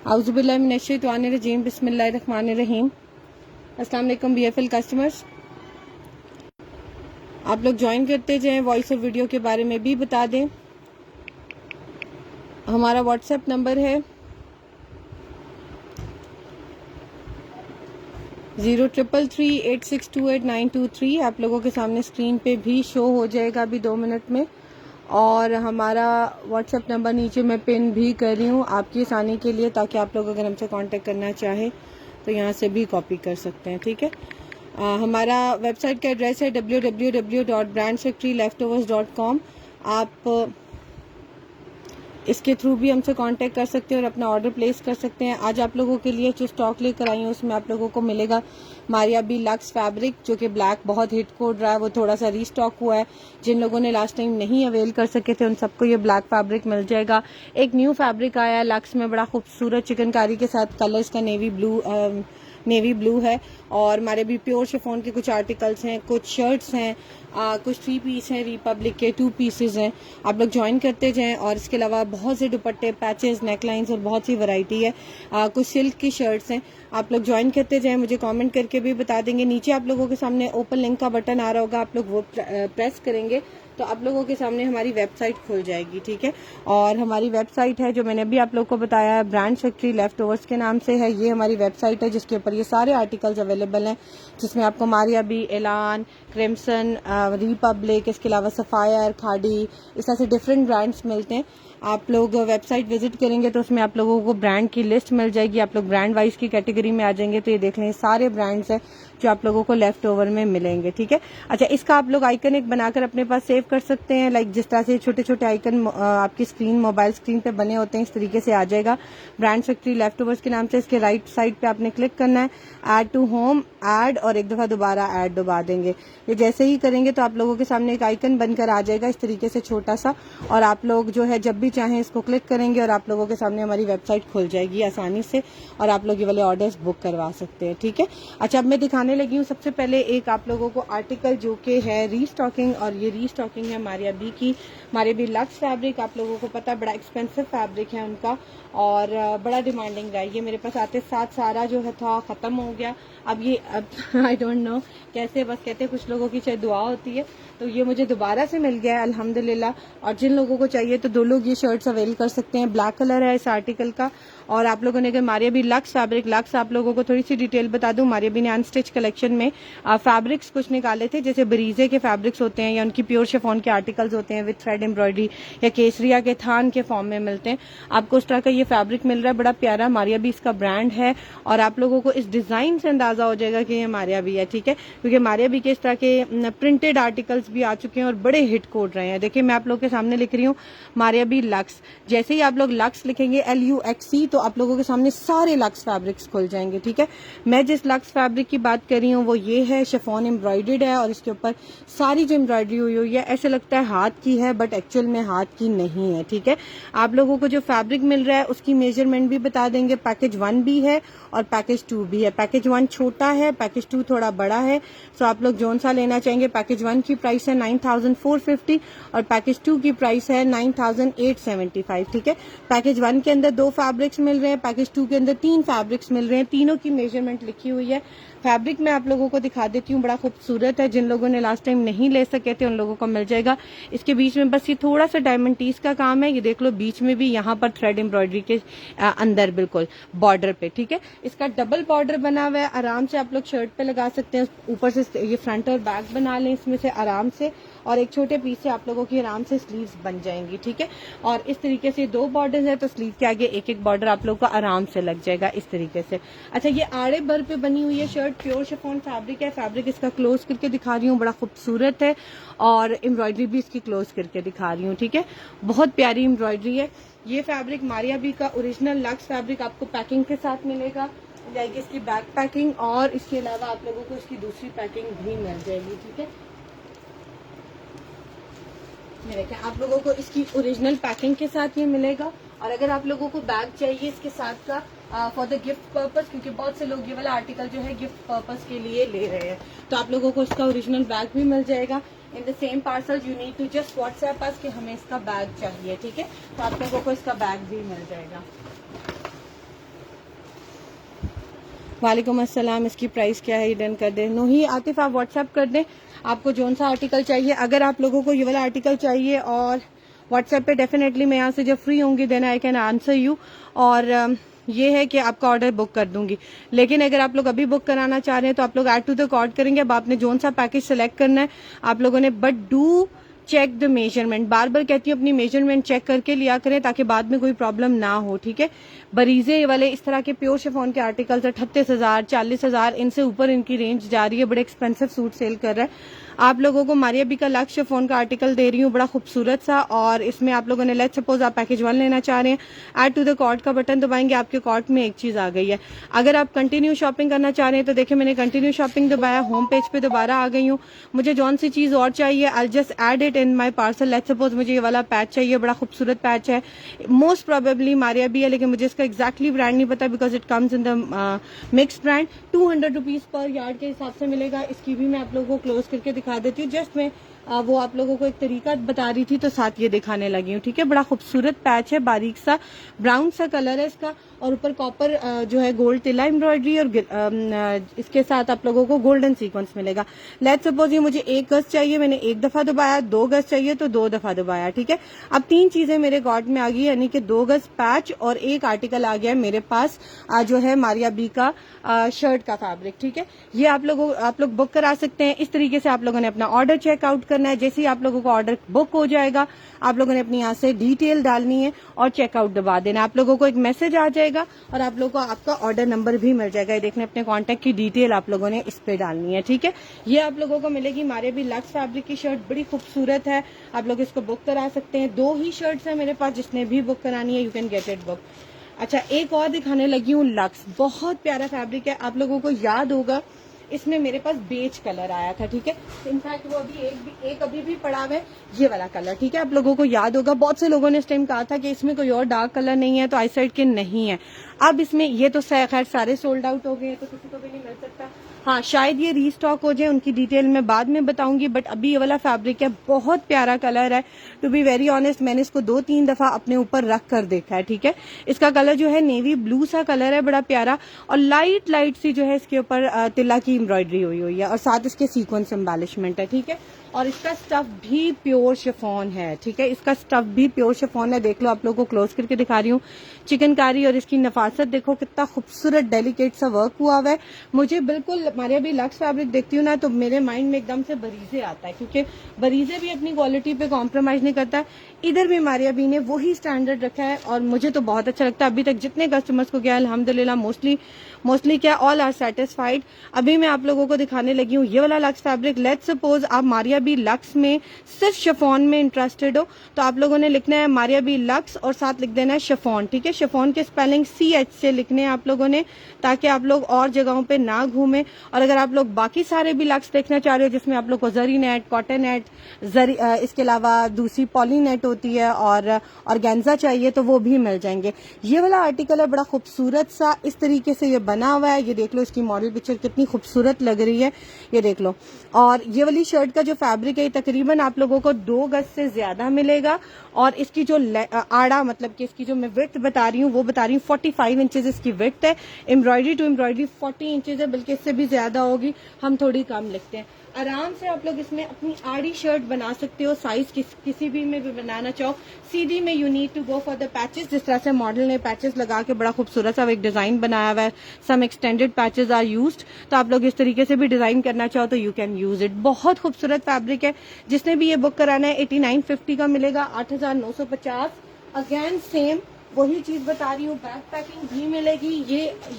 औज़ुबिल्लाहिमिनश्शैतानिर्रजीम बिस्मिल्लाहिर्रहमानिर्रहीम। अस्सलाम वालेकुम BFL कस्टमर्स, आप लोग ज्वाइन करते जाएं। वॉइस और वीडियो के बारे में भी बता दें। हमारा व्हाट्सएप नंबर है 0333862892 आप लोगों के सामने स्क्रीन पे भी शो हो जाएगा अभी 2 मिनट में। और हमारा व्हाट्सएप नंबर नीचे मैं पिन भी कर रही हूँ आपकी आसानी के लिए, ताकि आप लोग अगर हमसे कांटेक्ट करना चाहें तो यहाँ से भी कॉपी कर सकते हैं। ठीक है। हमारा वेबसाइट का एड्रेस है www.brandsecretaryleftovers.com। आप इसके थ्रू भी हमसे कांटेक्ट कर सकते हैं और अपना ऑर्डर प्लेस कर सकते हैं। आज आप लोगों के लिए जो स्टॉक लेकर आई हूँ उसमें आप लोगों को मिलेगा मारिया बी लक्स फैब्रिक, जो कि ब्लैक बहुत हिट कोड रहा है, वो थोड़ा सा रीस्टॉक हुआ है। जिन लोगों ने लास्ट टाइम नहीं अवेल कर सके थे उन सबको ये ब्लैक फैब्रिक मिल जाएगा। एक न्यू फैब्रिक आया है लक्स में, बड़ा खूबसूरत चिकनकारी के साथ, कलर्स का नेवी ब्लू है। और हमारे भी प्योर शिफॉन के कुछ आर्टिकल्स हैं, कुछ शर्ट्स हैं, कुछ 3 पीस हैं, रिपब्लिक के 2 पीसेज हैं। आप लोग ज्वाइन करते जाएं। और इसके अलावा बहुत से दुपट्टे, पैचेस, नेकलाइंस और बहुत सी वैरायटी है। कुछ सिल्क की शर्ट्स हैं। आप लोग ज्वाइन करते जाएं, मुझे कमेंट करके भी बता देंगे। नीचे आप लोगों के सामने ओपन लिंक का बटन आ रहा होगा, आप लोग वो प्रेस करेंगे तो आप लोगों के सामने हमारी वेबसाइट खुल जाएगी। ठीक है। और हमारी वेबसाइट है, जो मैंने भी आप लोग को बताया है, ब्रांड फैक्ट्री लेफ्टओवर्स के नाम से है। ये हमारी वेबसाइट है जिसके ऊपर ये सारे आर्टिकल्स अवेलेबल हैं, जिसमें आपको मारिया बी, एलान, क्रिम्सन, रिपब्लिक, इसके अलावा सफायर, खाड़ी, इस तरह से डिफरेंट ब्रांड्स मिलते हैं। आप लोग वेबसाइट विजिट करेंगे तो उसमें आप लोगों को ब्रांड की लिस्ट मिल जाएगी। आप लोग ब्रांड वाइज की कैटेगरी में आ जाएंगे तो ये देख लें, सारे ब्रांड्स हैं जो आप लोगों को लेफ्ट ओवर में मिलेंगे। ठीक है। अच्छा, इसका आप लोग आइकन एक बनाकर अपने पास सेव कर सकते हैं। लाइक जिस तरह से छोटे छोटे आइकन आपकी स्क्रीन, मोबाइल स्क्रीन पे बने होते हैं, इस तरीके से आ जाएगा ब्रांड फैक्ट्री लेफ्ट ओवर्स के नाम से। इसके राइट साइड पे आपने क्लिक करना है, ऐड टू होम, ऐड, और एक दफा दोबारा ऐड दबा देंगे। ये जैसे ही करेंगे तो आप लोगों के सामने एक आइकन बनकर आ जाएगा इस तरीके से छोटा सा, और आप लोग जो है जब भी चाहें इसको क्लिक करेंगे और आप लोगों के सामने हमारी वेबसाइट खुल जाएगी आसानी से, और आप लोग ये वाले ऑर्डर्स बुक करवा सकते हैं। ठीक है। अच्छा, अब मैं दिखाने लगी हूँ सबसे पहले एक आप लोगों को आर्टिकल जो कि है रीस्टॉकिंग, और ये रीस्टॉकिंग है मारिया बी की। मारिया बी लक्स फैब्रिक आप लोगों को पता, बड़ा एक्सपेंसिव फैब्रिक है उनका और बड़ा डिमांडिंग रहा है। ये मेरे पास आते साथ सारा जो है था खत्म हो गया। अब ये आई डोंट नो कैसे, बस कहते हैं कुछ लोगों की शायद दुआ होती है, तो ये मुझे दोबारा से मिल गया है अल्हम्दुलिल्लाह। और जिन लोगों को चाहिए तो 2 लोग ये शर्ट्स अवेल कर सकते हैं। ब्लैक कलर है इस आर्टिकल का। और आप लोगों ने अगर Maria B luxe fabric, luxe आप लोगों को थोड़ी सी डिटेल बता दूं, मारिया बी ने अनस्टिच कलेक्शन में फैब्रिक्स कुछ निकाले थे, जैसे बरीजे के फैब्रिक्स होते हैं या उनकी प्योर शिफॉन के आर्टिकल्स होते हैं विद थ्रेड एम्ब्रॉयडरी, या केसरिया के थान के फॉर्म में मिलते हैं। आपको उस तरह का ये फैब्रिक मिल रहा है, बड़ा प्यारा। मारिया बी इसका ब्रांड है और आप लोगों को इस डिजाइन से अंदाजा हो जाएगा कि ये मारिया बी है। ठीक है। क्योंकि मारिया बी के इस तरह के प्रिंटेड आर्टिकल्स भी आ चुके हैं और बड़े हिट कोड रहे हैं। देखिए, मैं आप लोगों के सामने लिख रही हूँ मारिया बी लक्स। जैसे ही आप लोग लक्स लिखेंगे LUXE तो आप लोगों के सामने सारे लक्स फैब्रिक्स खुल जाएंगे। ठीक है। मैं जिस लक्स फैब्रिक की बात कर रही हूँ वो ये है, शिफॉन एम्ब्रॉयडर्ड है और इसके ऊपर सारी जो एम्ब्रॉयडरी हुई है ऐसे लगता है हाथ की है, बट एक्चुअल में हाथ की नहीं है। ठीक है। आप लोगों को जो फैब्रिक मिल रहा है उसकी मेजरमेंट भी बता देंगे। पैकेज 1 भी है और पैकेज 2 भी है। पैकेज 1 छोटा है, पैकेज 2 थोड़ा बड़ा है। सो आप लोग जोन सा लेना चाहेंगे। पैकेज 1 की प्राइस है 9450 और पैकेज 2 की प्राइस है 9875। ठीक है। पैकेज 1 के अंदर 2 फैब्रिक्स मिल रहे हैं, पैकेज 2 के अंदर 3 फैब्रिक्स मिल रहे हैं। तीनों की मेजरमेंट लिखी हुई है। फैब्रिक मैं आप लोगों को दिखा देती हूँ, बड़ा खूबसूरत है। जिन लोगों ने लास्ट टाइम नहीं ले सके थे उन लोगों को मिल जाएगा। इसके बीच में बस ये थोड़ा सा डायमंड टीज का काम है, ये देख लो, बीच में भी यहाँ पर थ्रेड एम्ब्रॉयडरी के अंदर बिल्कुल बॉर्डर पे। ठीक है। इसका डबल बॉर्डर बना हुआ है, आराम से आप लोग शर्ट पे लगा सकते हैं। ऊपर से ये फ्रंट और बैक बना लें इसमें से आराम से, और एक छोटे पीस से आप लोगों की आराम से स्लीव्स बन जाएंगी। ठीक है। और इस तरीके से 2 बॉर्डर है तो स्लीव के आगे एक एक बॉर्डर आप लोगों को आराम से लग जाएगा इस तरीके से। अच्छा, ये आड़े भर पे बनी हुई है शर्ट, प्योर शिफॉन फैब्रिक है। फैब्रिक इसका क्लोज करके दिखा रही हूँ, बड़ा खूबसूरत है और एम्ब्रॉयडरी भी इसकी क्लोज करके दिखा रही हूँ। ठीक है। बहुत प्यारी एम्ब्रॉयडरी है। ये फैब्रिक मारिया बी का ओरिजिनल लक्स फैब्रिक आपको पैकिंग के साथ मिलेगा, लाइक इसकी बैक पैकिंग, और इसके अलावा आप लोगों को इसकी दूसरी पैकिंग भी मिल जाएगी। ठीक है। आप लोगों को इसकी ओरिजिनल पैकिंग के साथ ये मिलेगा। और अगर आप लोगों को बैग चाहिए इसके साथ का फॉर द गिफ्ट पर्पस, क्योंकि बहुत से लोग ये वाला आर्टिकल जो है गिफ्ट पर्पस के लिए ले रहे हैं, तो आप लोगों को इसका ओरिजिनल बैग भी मिल जाएगा। In the same parcel you need to just WhatsApp us कि हमें इसका बैग चाहिए। ठीक है। तो आप लोगों को इसका बैग भी मिल जाएगा। वालेकुम अस्सलाम। इसकी प्राइस क्या है, ये डन कर दें। नूही आतिफ आप व्हाट्सएप कर दें आपको जौन सा आर्टिकल चाहिए। अगर आप लोगों को ये वाला आर्टिकल चाहिए और व्हाट्सएप पे डेफिनेटली मैं यहाँ से जब फ्री होंगी then I can answer you, और ये है कि आपका ऑर्डर बुक कर दूंगी। लेकिन अगर आप लोग अभी बुक कराना चाह रहे हैं तो आप लोग ऐड टू द कार्ट करेंगे। अब आपने जौन सा पैकेज सेलेक्ट करना है आप लोगों ने, but do check the measurement. बार बार कहती हूँ अपनी मेजरमेंट चेक करके लिया करें ताकि बाद में कोई प्रॉब्लम ना हो, ठीक है। बरीजे वाले इस तरह के प्योर शिफॉन के आर्टिकल्स 38,000 40,000 इनसे ऊपर इनकी रेंज जा रही है। बड़े एक्सपेंसिव सूट सेल कर रहा है। आप लोगों को मारिया बी का लक्स शिफॉन का आर्टिकल दे रही हूँ, बड़ा खूबसूरत सा, और इसमें आप लोगों ने लेट्स सपोज आप पैकेज 1 लेना चाह रहे हैं, ऐड टू द कार्ट का बटन दबाएंगे, आपके कार्ट में एक चीज आ गई है। अगर आप कंटिन्यू शॉपिंग करना चाह रहे हैं तो देखिए मैंने कंटिन्यू शॉपिंग दबाया, होम पेज पे दोबारा आ गई हूँ। मुझे जौन सी चीज और चाहिए I just add it in my parcel. Let's suppose मुझे ये वाला पैच चाहिए, बड़ा खूबसूरत पैच है, मोस्ट प्रोबेबली मारिया बी है, लेकिन मुझे इसका एग्जैक्टली ब्रांड नहीं पता because it comes in the mix brand. 200 rupees per yard के हिसाब से मिलेगा। इसकी भी मैं आप लोगों को क्लोज करके दिखा देती हूँ। जस्ट मैं वो आप लोगों को एक तरीका बता रही थी तो साथ ये दिखाने लगी हूँ, ठीक है। बड़ा खूबसूरत पैच है, बारीक सा ब्राउन सा कलर है इसका, और ऊपर कॉपर जो है गोल्ड तिला एम्ब्रॉयडरी, और इसके साथ आप लोगों को गोल्डन सीक्वेंस मिलेगा। लेट्स सपोज ये मुझे 1 गज चाहिए, मैंने 1 दफा दबाया, 2 गज चाहिए तो 2 दफा दबाया, ठीक है। अब 3 चीजें मेरे कार्ट में आ गई, यानी कि 2 गज पैच और एक आर्टिकल आ गया मेरे पास जो है मारिया बी का शर्ट का फैब्रिक, ठीक है। ये आप लोग बुक करा सकते हैं। इस तरीके से आप लोगों ने अपना ऑर्डर चेकआउट करना है। जैसे ही आप लोगों का ऑर्डर बुक हो जाएगा आप लोगों ने अपनी यहाँ से डिटेल डालनी है और चेकआउट दबा देना। आप लोगों को एक मैसेज आ जाएगा और आप लोगों को आपका ऑर्डर नंबर भी मिल जाएगा। ये देखने अपने कॉन्टेक्ट की डिटेल आप लोगों ने इस पे डालनी है, ठीक है। ये आप लोगों को मिलेगी मारिया बी लक्स फैब्रिक की शर्ट, बड़ी खूबसूरत है। आप लोग इसको बुक करा सकते हैं। 2 ही शर्ट्स है मेरे पास, जिसने भी बुक करानी है you can get it book. अच्छा, एक और दिखाने लगी हूँ लक्स, बहुत प्यारा फैब्रिक है। आप लोगों को याद होगा इसमें मेरे पास बेज कलर आया था, ठीक है। इनफैक्ट वो अभी एक अभी भी पड़ा हुआ है, ये वाला कलर, ठीक है। आप लोगों को याद होगा बहुत से लोगों ने इस टाइम कहा था कि इसमें कोई और डार्क कलर नहीं है, तो आई साइड के नहीं है। अब इसमें ये तो खैर सारे सोल्ड आउट हो गए हैं तो किसी को भी नहीं मिल सकता। हाँ, शायद ये रीस्टॉक हो जाए, उनकी डिटेल मैं बाद में बताऊंगी, बट अभी ये वाला फैब्रिक है, बहुत प्यारा कलर है। टू बी वेरी ऑनेस्ट मैंने इसको 2-3 दफा अपने ऊपर रख कर देखा है, ठीक है। इसका कलर जो है नेवी ब्लू सा कलर है, बड़ा प्यारा, और लाइट सी जो है इसके ऊपर तिला की एम्ब्रॉयडरी हुई है, और साथ इसके सीक्वेंस एम्बेलिशमेंट है, ठीक है। और इसका स्टफ भी प्योर शिफॉन है, ठीक है। इसका स्टफ भी प्योर शिफॉन है। देख लो, आप लोगों को क्लोज करके दिखा रही हूँ। चिकनकारी और इसकी नफासत देखो, कितना खूबसूरत डेलिकेट सा वर्क हुआ हुआ है। मुझे बिल्कुल मारिया बी लक्स फैब्रिक देखती हूँ ना तो मेरे माइंड में एकदम से बरीजे आता है, क्योंकि बरीजे भी अपनी क्वालिटी पे कॉम्प्रोमाइज नहीं करता। इधर भी मारिया बी ने वही स्टैंडर्ड रखा है और मुझे तो बहुत अच्छा लगता है। अभी तक जितने कस्टमर्स को गया अल्हम्दुलिल्लाह मोस्टली क्या ऑल आर सेटिस्फाइड। अभी मैं आप लोगों को दिखाने लगी हूँ ये वाला लक्स फैब्रिक। लेट्स सपोज आप मारिया बी लक्स में सिर्फ शिफॉन में इंटरेस्टेड हो तो आप लोगों ने लिखना है मारिया बी लक्स और साथ लिख देना है शिफॉन, ठीक है। शिफॉन के स्पेलिंग CH से लिखने हैं आप लोगों ने, ताकि आप लोग और जगहों पे ना घूमें। और अगर आप लोग बाकी सारे भी लक्स देखना चाह रहे हो जिसमें आप लोग को जरी नेट, कॉटन नेट, इसके अलावा दूसरी पॉली नेट होती है और ऑर्गेन्जा चाहिए तो वो भी मिल जाएंगे। ये वाला आर्टिकल है बड़ा खूबसूरत सा, इस तरीके से ये बना हुआ है। ये देख लो, इसकी मॉडल पिक्चर कितनी खूबसूरत लग रही है, ये देख लो। और ये वाली शर्ट का जो फैब्रिक है तकरीबन आप लोगों को 2 गज से ज्यादा मिलेगा, और इसकी जो आड़ा मतलब कि इसकी जो मैं विड्थ बता रही हूँ वो बता रही हूँ 45 इंचेस इसकी विड्थ है। एम्ब्रॉयडरी टू एम्ब्रॉयडरी 40 इंचेस है, बल्कि इससे भी ज्यादा होगी, हम थोड़ी कम लिखते हैं। आराम से आप लोग इसमें अपनी आड़ी शर्ट बना सकते हो, साइज किसी भी में भी बनाना चाहो। सीधी में you need to go for the patches. जिस तरह से मॉडल ने पैचेस लगा के बड़ा खूबसूरत सा एक डिजाइन बनाया हुआ है, सम एक्सटेंडेड पैचेस आर यूज्ड, तो आप लोग इस तरीके से भी डिजाइन करना चाहो तो यू कैन यूज इट। बहुत खूबसूरत फैब्रिक है। जिसने भी ये बुक कराना है 8950 का मिलेगा, 8950। अगेन सेम वही चीज बता रही हूँ, बैक पैकिंग भी मिलेगी।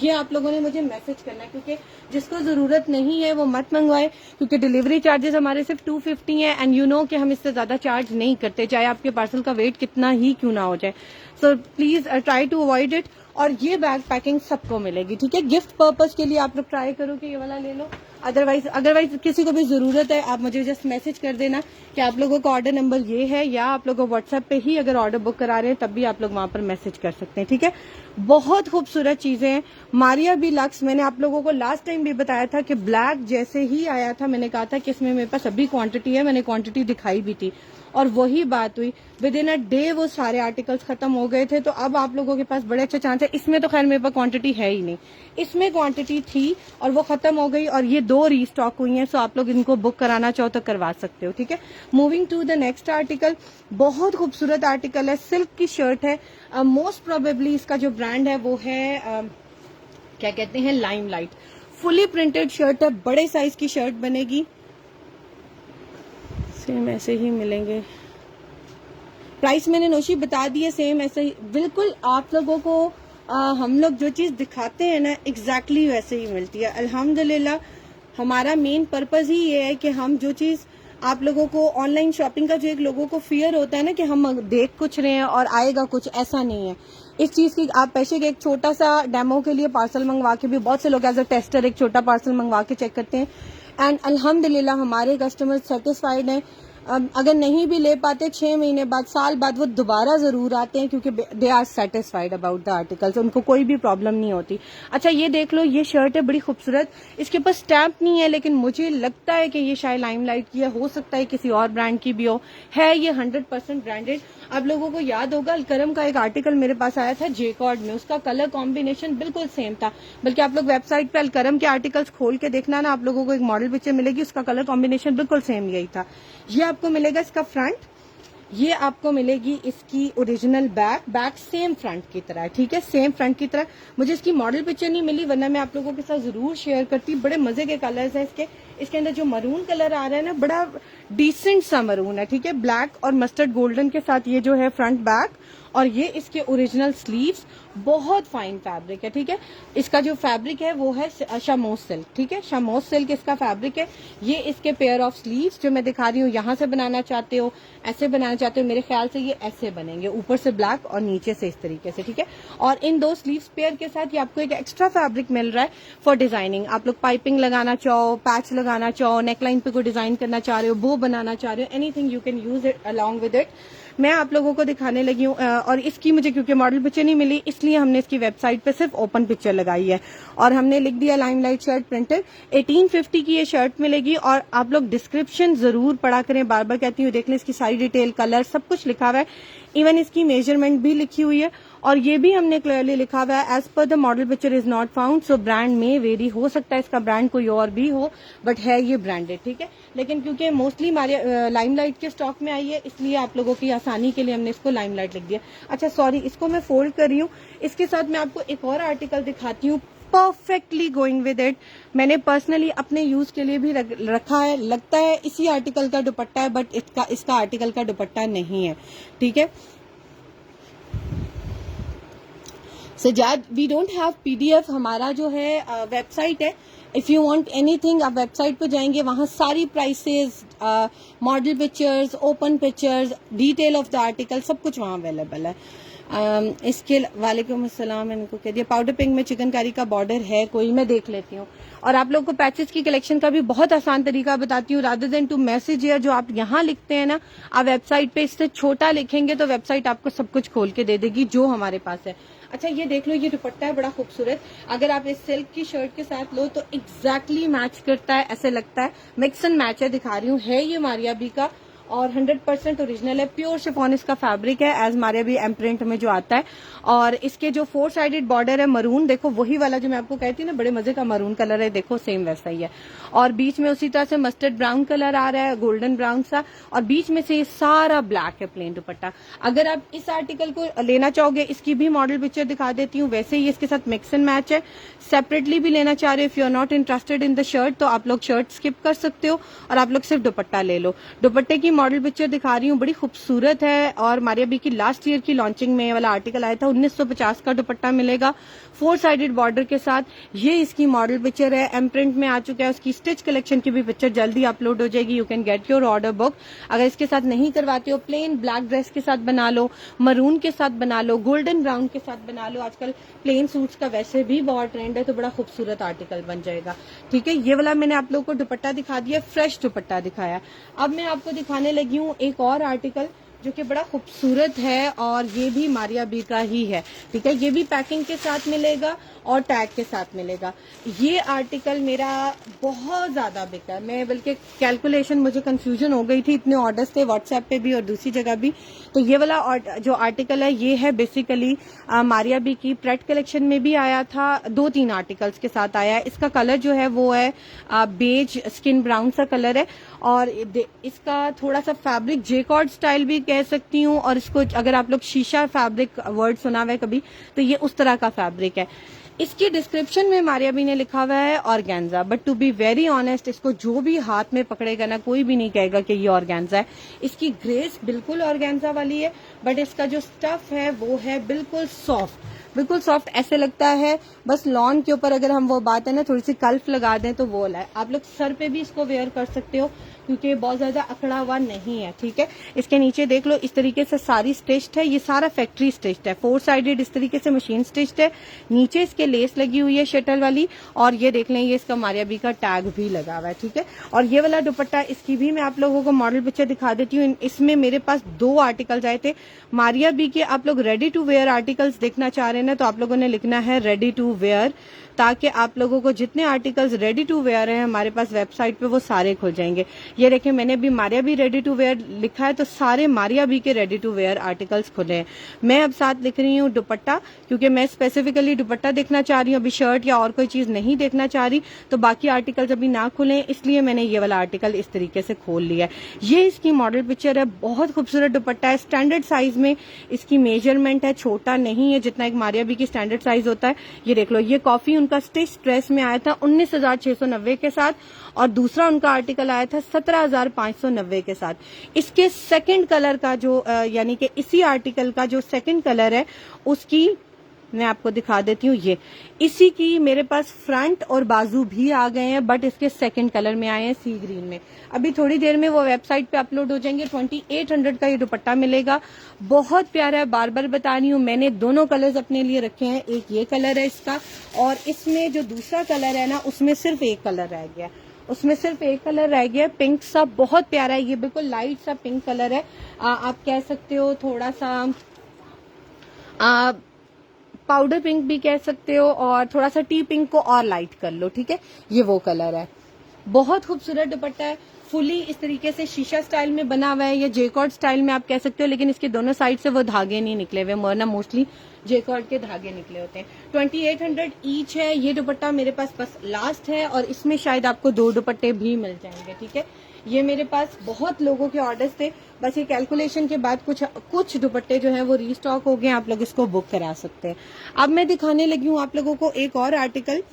ये आप लोगों ने मुझे मैसेज करना है, क्योंकि जिसको जरूरत नहीं है वो मत मंगवाए, क्योंकि डिलीवरी चार्जेस हमारे सिर्फ 250 है एंड यू नो कि हम इससे ज्यादा चार्ज नहीं करते, चाहे आपके पार्सल का वेट कितना ही क्यों ना हो जाए। So please try to avoid it. और ये बैग पैकिंग सबको मिलेगी, ठीक है। गिफ्ट पर्पज के लिए आप लोग ट्राई करो कि ये वाला ले लो। अदरवाइज किसी को भी जरूरत है आप मुझे जस्ट मैसेज कर देना कि आप लोगों का ऑर्डर नंबर ये है, या आप लोगों को व्हाट्सएप पे ही अगर ऑर्डर बुक करा रहे हैं तब भी आप लोग वहां पर मैसेज कर सकते हैं, ठीक है। बहुत खूबसूरत चीजें हैं। मारिया बी लक्स मैंने आप लोगों को लास्ट टाइम भी बताया था कि ब्लैक जैसे ही आया था मैंने कहा था कि इसमें मेरे पास अभी क्वांटिटी है, मैंने क्वांटिटी दिखाई भी थी। और वही बात हुई, विद इन अ डे वो सारे आर्टिकल्स खत्म हो गए थे। तो अब आप लोगों के पास बड़े अच्छे चांस है। इसमें तो खैर मेरे पास क्वांटिटी है ही नहीं, इसमें क्वांटिटी थी और वो खत्म हो गई, और ये 2 रीस्टॉक हुई हैं। सो आप लोग इनको बुक कराना चाहो तो करवा सकते हो, ठीक है। Moving to the next article, बहुत खूबसूरत आर्टिकल है, सिल्क की शर्ट है। मोस्ट प्रोबेबली इसका जो ब्रांड है वो है क्या कहते हैं, लाइमलाइट। फुली प्रिंटेड शर्ट है, बड़े साइज की शर्ट बनेगी, सेम ऐसे ही मिलेंगे। प्राइस मैंने नोशी बता दी है, सेम ऐसे ही बिल्कुल आप लोगों को हम लोग जो चीज दिखाते हैं ना एग्जैक्टली वैसे ही मिलती है। अल्हम्दुलिल्लाह हमारा मेन पर्पज ही ये है कि हम जो चीज आप लोगों को ऑनलाइन शॉपिंग का जो एक लोगों को फियर होता है ना कि हम देख कुछ रहे हैं और आएगा कुछ, ऐसा नहीं है। इस चीज की आप पैसे के एक छोटा सा डेमो के लिए पार्सल मंगवा के भी बहुत से लोग एज अ टेस्टर एक छोटा पार्सल मंगवा के चेक करते हैं, एंड अल्हम्दुलिल्लाह हमारे कस्टमर सेटिस्फाइड हैं। अगर नहीं भी ले पाते 6 महीने बाद, साल बाद वो दोबारा जरूर आते हैं क्योंकि they are satisfied about the articles, उनको कोई भी प्रॉब्लम नहीं होती। अच्छा ये देख लो, ये शर्ट है बड़ी खूबसूरत, इसके ऊपर स्टैम्प नहीं है लेकिन मुझे लगता है कि ये शायद लाइमलाइट की है, हो सकता है किसी और ब्रांड की भी हो। है ये 100% ब्रांडेड। आप लोगों को याद होगा अलकरम का एक आर्टिकल मेरे पास आया था जेकॉर्ड में, उसका कलर कॉम्बिनेशन बिल्कुल सेम था। बल्कि आप लोग वेबसाइट पे अलकरम के आर्टिकल्स खोल के देखना ना, आप लोगों को एक मॉडल पिक्चर मिलेगी, उसका कलर कॉम्बिनेशन बिल्कुल सेम यही था। ये आपको मिलेगा इसका फ्रंट, ये आपको मिलेगी इसकी ओरिजिनल बैक सेम फ्रंट की तरह है, ठीक है, सेम फ्रंट की तरह। मुझे इसकी मॉडल पिक्चर नहीं मिली वरना मैं आप लोगों के साथ जरूर शेयर करती। बड़े मजे के कलर्स हैं इसके अंदर जो मरून कलर आ रहा है ना, बड़ा डिसेंट सा मरून है, ठीक है, ब्लैक और मस्टर्ड गोल्डन के साथ ये जो है फ्रंट बैक, और ये इसके ओरिजिनल स्लीव्स, बहुत फाइन फैब्रिक है, ठीक है। इसका जो फैब्रिक है वो है शामोस सिल्क, ठीक है, शामोस सिल्क इसका फैब्रिक है। ये इसके पेयर ऑफ स्लीव्स जो मैं दिखा रही हूँ, यहाँ से बनाना चाहते हो, ऐसे बनाना चाहते हो, मेरे ख्याल से ये ऐसे बनेंगे, ऊपर से ब्लैक और नीचे से इस तरीके से, ठीक है। और इन 2 स्लीव्स पेयर के साथ ये आपको एक एक्स्ट्रा फैब्रिक मिल रहा है फॉर डिजाइनिंग। आप लोग पाइपिंग लगाना चाहो, पैच लगाना चाहो, नेकलाइन पे कोई डिजाइन करना चाह रहे हो, बो बनाना चाह रहे हो, anything you can use it along with it. मैं आप लोगों को दिखाने लगी हूँ, और इसकी मुझे क्योंकि मॉडल पिक्चर नहीं मिली इसलिए हमने इसकी वेबसाइट पे सिर्फ ओपन पिक्चर लगाई है, और हमने लिख दिया लाइमलाइट शर्ट प्रिंटेड। 1850 की ये शर्ट मिलेगी, और आप लोग डिस्क्रिप्शन जरूर पढ़ा करें, बार बार कहती हूँ, देख लें इसकी सारी डिटेल, कलर सब कुछ लिखा हुआ है, इवन इसकी मेजरमेंट भी लिखी हुई है, और ये भी हमने क्लियरली लिखा हुआ है as per the model picture is not found, so brand में वेरी हो सकता है इसका ब्रांड कोई और भी हो, बट है ये ब्रांडेड, ठीक है। लेकिन क्योंकि मोस्टली हमारे लाइमलाइट के स्टॉक में आई है इसलिए आप लोगों की आसानी के लिए हमने इसको लाइमलाइट लिख दिया। अच्छा सॉरी, इसको मैं फोल्ड कर रही हूँ। इसके साथ मैं आपको एक और आर्टिकल दिखाती हूँ, परफेक्टली गोइंग विद इट। मैंने पर्सनली अपने यूज के लिए भी रखा है, लगता है इसी आर्टिकल का दुपट्टा है, बट इसका आर्टिकल का दुपट्टा नहीं है, ठीक है। Sajjad, we don't have PDF, हमारा जो है वेबसाइट है, इफ यू वांट एनीथिंग आप वेबसाइट पे जाएंगे, वहां सारी prices, model pictures, open pictures, detail of the article, सब कुछ वहां अवेलेबल है। इसके वालेकुम अस्सलाम, मैंने इनको कह दिया। पाउडर पिंक में चिकनकारी का बॉर्डर है कोई, मैं देख लेती हूँ। और आप लोग को पैचेस की कलेक्शन का भी बहुत आसान तरीका बताती हूँ, रादर देन टू मैसेज या जो आप यहाँ लिखते हैं ना, आप वेबसाइट पे इससे छोटा लिखेंगे तो वेबसाइट आपको सब कुछ खोल के दे देगी जो हमारे पास है। अच्छा ये देख लो, ये दुपट्टा है बड़ा खूबसूरत, अगर आप इस सिल्क की शर्ट के साथ लो तो एग्जैक्टली मैच करता है, ऐसे लगता है मिक्स एंड मैच है। दिखा रही हूँ, है ये मारिया बी का और 100% ओरिजिनल है, प्योर शिफॉन इसका फैब्रिक है, as Maria B M print में जो आता है। और इसके जो 4 साइडेड बॉर्डर है मरून, देखो वही वाला जो मैं आपको कहती हूँ ना, बड़े मजे का मरून कलर है, देखो सेम वैसा ही है। और बीच में उसी तरह से मस्टर्ड ब्राउन कलर आ रहा है, गोल्डन ब्राउन सा, और बीच में से ये सारा ब्लैक है प्लेन दुपट्टा। अगर आप इस आर्टिकल को लेना चाहोगे, इसकी भी मॉडल पिक्चर दिखा देती हूँ, वैसे ही इसके साथ मिक्स एंड मैच है। सेपरेटली भी लेना चाह रहे हो, if you are not interested in the shirt तो आप लोग शर्ट स्किप कर सकते हो और आप लोग सिर्फ दुपट्टा ले लो। दुपट्टे की मॉडल पिक्चर दिखा रही हूँ, बड़ी खूबसूरत है, और मारिया बी की लास्ट ईयर की लॉन्चिंग में वाला आर्टिकल आया था, 1950 का दुपट्टा मिलेगा 4 साइडेड बॉर्डर के साथ। ये इसकी मॉडल पिक्चर है, एम प्रिंट में आ चुका है। उसकी स्टिच कलेक्शन की भी पिक्चर जल्दी अपलोड हो जाएगी, you can get your order book. अगर इसके साथ नहीं करवाते हो, प्लेन ब्लैक ड्रेस के साथ बना लो, मरून के साथ बना लो, गोल्डन ब्राउन के साथ बना लो, आजकल प्लेन सूट्स का वैसे भी बहुत ट्रेंड है, तो बड़ा खूबसूरत आर्टिकल बन जाएगा, ठीक है। ये वाला मैंने आप लोगों को दुपट्टा दिखा दिया, फ्रेश दुपट्टा दिखाया। अब मैं आपको दिखाने लगी हूँ एक और आर्टिकल, जो कि बड़ा खूबसूरत है और ये भी मारिया बी का ही है। ठीक है, ये भी पैकिंग के साथ मिलेगा और टैग के साथ मिलेगा। ये आर्टिकल मेरा बहुत ज्यादा बिका है, मैं बल्कि कैलकुलेशन मुझे कंफ्यूजन हो गई थी, इतने ऑर्डर्स थे व्हाट्सएप पे भी और दूसरी जगह भी। तो ये वाला जो आर्टिकल है ये है बेसिकली मारिया बी की प्रेट कलेक्शन में भी आया था, 2-3 आर्टिकल्स के साथ आया है। इसका कलर जो है वो है बेज स्किन ब्राउन सा कलर है और इसका थोड़ा सा फैब्रिक जेकॉर्ड स्टाइल भी कह सकती हूँ, और इसको अगर आप लोग शीशा फैब्रिक वर्ड सुना हुआ है कभी तो ये उस तरह का फैब्रिक है। इसकी डिस्क्रिप्शन में मारिया बी ने लिखा हुआ है organza, but to be very honest इसको जो भी हाथ में पकड़ेगा ना कोई भी नहीं कहेगा कि ये ऑर्गेन्जा है। इसकी ग्रेस बिल्कुल ऑर्गेन्जा वाली है, बट इसका जो स्टफ है वो है बिल्कुल सॉफ्ट, बिल्कुल सॉफ्ट। ऐसे लगता है बस लॉन के ऊपर अगर हम वो बात है ना थोड़ी सी कल्फ लगा दें तो वो है। आप लोग सर पे भी इसको वेयर कर सकते हो क्योंकि बहुत ज्यादा अकड़ा हुआ नहीं है। ठीक है, इसके नीचे देख लो इस तरीके से सारी स्टिच्ड है, ये सारा फैक्ट्री स्टिच्ड है, 4 साइडेड इस तरीके से मशीन स्टिच्ड है। नीचे इसके लेस लगी हुई है शटल वाली, और ये देख लें ये इसका मारिया बी का टैग भी लगा हुआ है। ठीक है, और ये वाला दुपट्टा इसकी भी मैं आप लोगों को मॉडल पिक्चर दिखा देती हूँ। इसमें मेरे पास 2 आर्टिकल्स आए थे मारिया बी के। आप लोग रेडी टू वेयर आर्टिकल्स देखना चाह रहे हैं ना तो आप लोगों ने लिखना है रेडी टू वेयर, ताकि आप लोगों को जितने आर्टिकल्स रेडी टू वेयर हैं हमारे पास वेबसाइट पे वो सारे खुल जाएंगे। ये देखें मैंने भी Maria B ready to wear लिखा है तो सारे मारिया बी के रेडी टू वेयर आर्टिकल्स खुले हैं। मैं अब साथ लिख रही हूँ दुपट्टा, क्योंकि मैं स्पेसिफिकली दुपट्टा देखना चाह रही हूँ, अभी शर्ट या और कोई चीज नहीं देखना चाह रही, तो बाकी आर्टिकल्स अभी ना खुले इसलिए मैंने ये वाला आर्टिकल इस तरीके से खोल लिया है। ये इसकी मॉडल पिक्चर है, बहुत खूबसूरत दुपट्टा है, स्टैंडर्ड साइज में इसकी मेजरमेंट है, छोटा नहीं है जितना एक मारिया बी की स्टैंडर्ड साइज होता है। ये देख लो, ये कॉफी उनका स्टिच ड्रेस में आया था 19,690 के साथ, और दूसरा उनका आर्टिकल आया था 17,590 के साथ। इसके सेकंड कलर का जो यानी कि इसी आर्टिकल का जो सेकंड कलर है उसकी मैं आपको दिखा देती हूँ। ये इसी की मेरे पास फ्रंट और बाजू भी आ गए हैं, बट इसके सेकंड कलर में आए हैं सी ग्रीन में। अभी थोड़ी देर में वो वेबसाइट पे अपलोड हो जाएंगे। 2800 का ये दुपट्टा मिलेगा, बहुत प्यारा है। बार बार बता रही हूँ, मैंने दोनों कलर्स अपने लिए रखे हैं, एक ये कलर है इसका, और इसमें जो दूसरा कलर है ना उसमें सिर्फ एक कलर रह गया, उसमें सिर्फ एक कलर रह गया, पिंक सा, बहुत प्यारा है। ये बिल्कुल लाइट सा पिंक कलर है, आप कह सकते हो थोड़ा सा पाउडर पिंक भी कह सकते हो, और थोड़ा सा टी पिंक को और लाइट कर लो। ठीक है, ये वो कलर है, बहुत खूबसूरत दुपट्टा है, फुली इस तरीके से शीशा स्टाइल में बना हुआ है, या जेकॉर्ड स्टाइल में आप कह सकते हो, लेकिन इसके दोनों साइड से वो धागे नहीं निकले हुए, वरना मोस्टली जेकॉर्ड के धागे निकले होते हैं। 2800 ईच है। ये दुपट्टा मेरे पास बस लास्ट है, और इसमें शायद आपको 2 दुपट्टे भी मिल जाएंगे। ठीक है, ये मेरे पास बहुत लोगों के ऑर्डर्स थे, बस ये कैलकुलेशन के बाद कुछ दुपट्टे जो हैं वो रीस्टॉक हो गए, आप लोग इसको बुक करा सकते हैं। अब मैं दिखाने लगी हूँ आप लोगों को एक और आर्टिकल,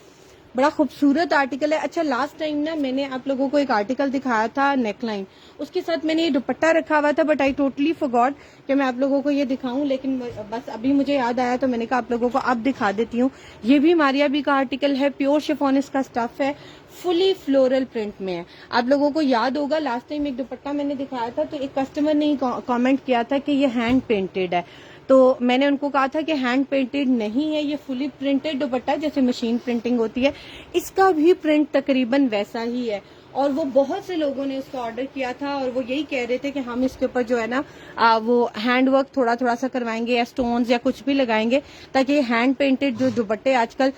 बड़ा खूबसूरत आर्टिकल है। अच्छा, लास्ट टाइम ना मैंने आप लोगों को एक आर्टिकल दिखाया था नेकलाइन, उसके साथ मैंने ये दुपट्टा रखा हुआ था, बट आई टोटली फॉरगॉट कि मैं आप लोगों को ये दिखाऊं, लेकिन बस अभी मुझे याद आया तो मैंने कहा आप लोगों को अब दिखा देती हूँ। ये भी मारिया बी का आर्टिकल है, प्योर शिफॉन इसका स्टफ है, फुली फ्लोरल प्रिंट में है। आप लोगों को याद होगा लास्ट टाइम एक दुपट्टा मैंने दिखाया था तो एक कस्टमर ने कमेंट किया था कि ये हैंड पेंटेड है, तो मैंने उनको कहा था कि हैंड पेंटेड नहीं है, ये फुली प्रिंटेड दुपट्टा जैसे मशीन प्रिंटिंग होती है। इसका भी प्रिंट तकरीबन वैसा ही है, और वो बहुत से लोगों ने उसका ऑर्डर किया था और वो यही कह रहे थे कि हम इसके ऊपर जो है ना वो हैंड वर्क थोड़ा थोड़ा सा करवाएंगे या स्टोन्स या कुछ भी लगाएंगे, ताकि हैंड पेंटेड जो दुपट्टे आजकल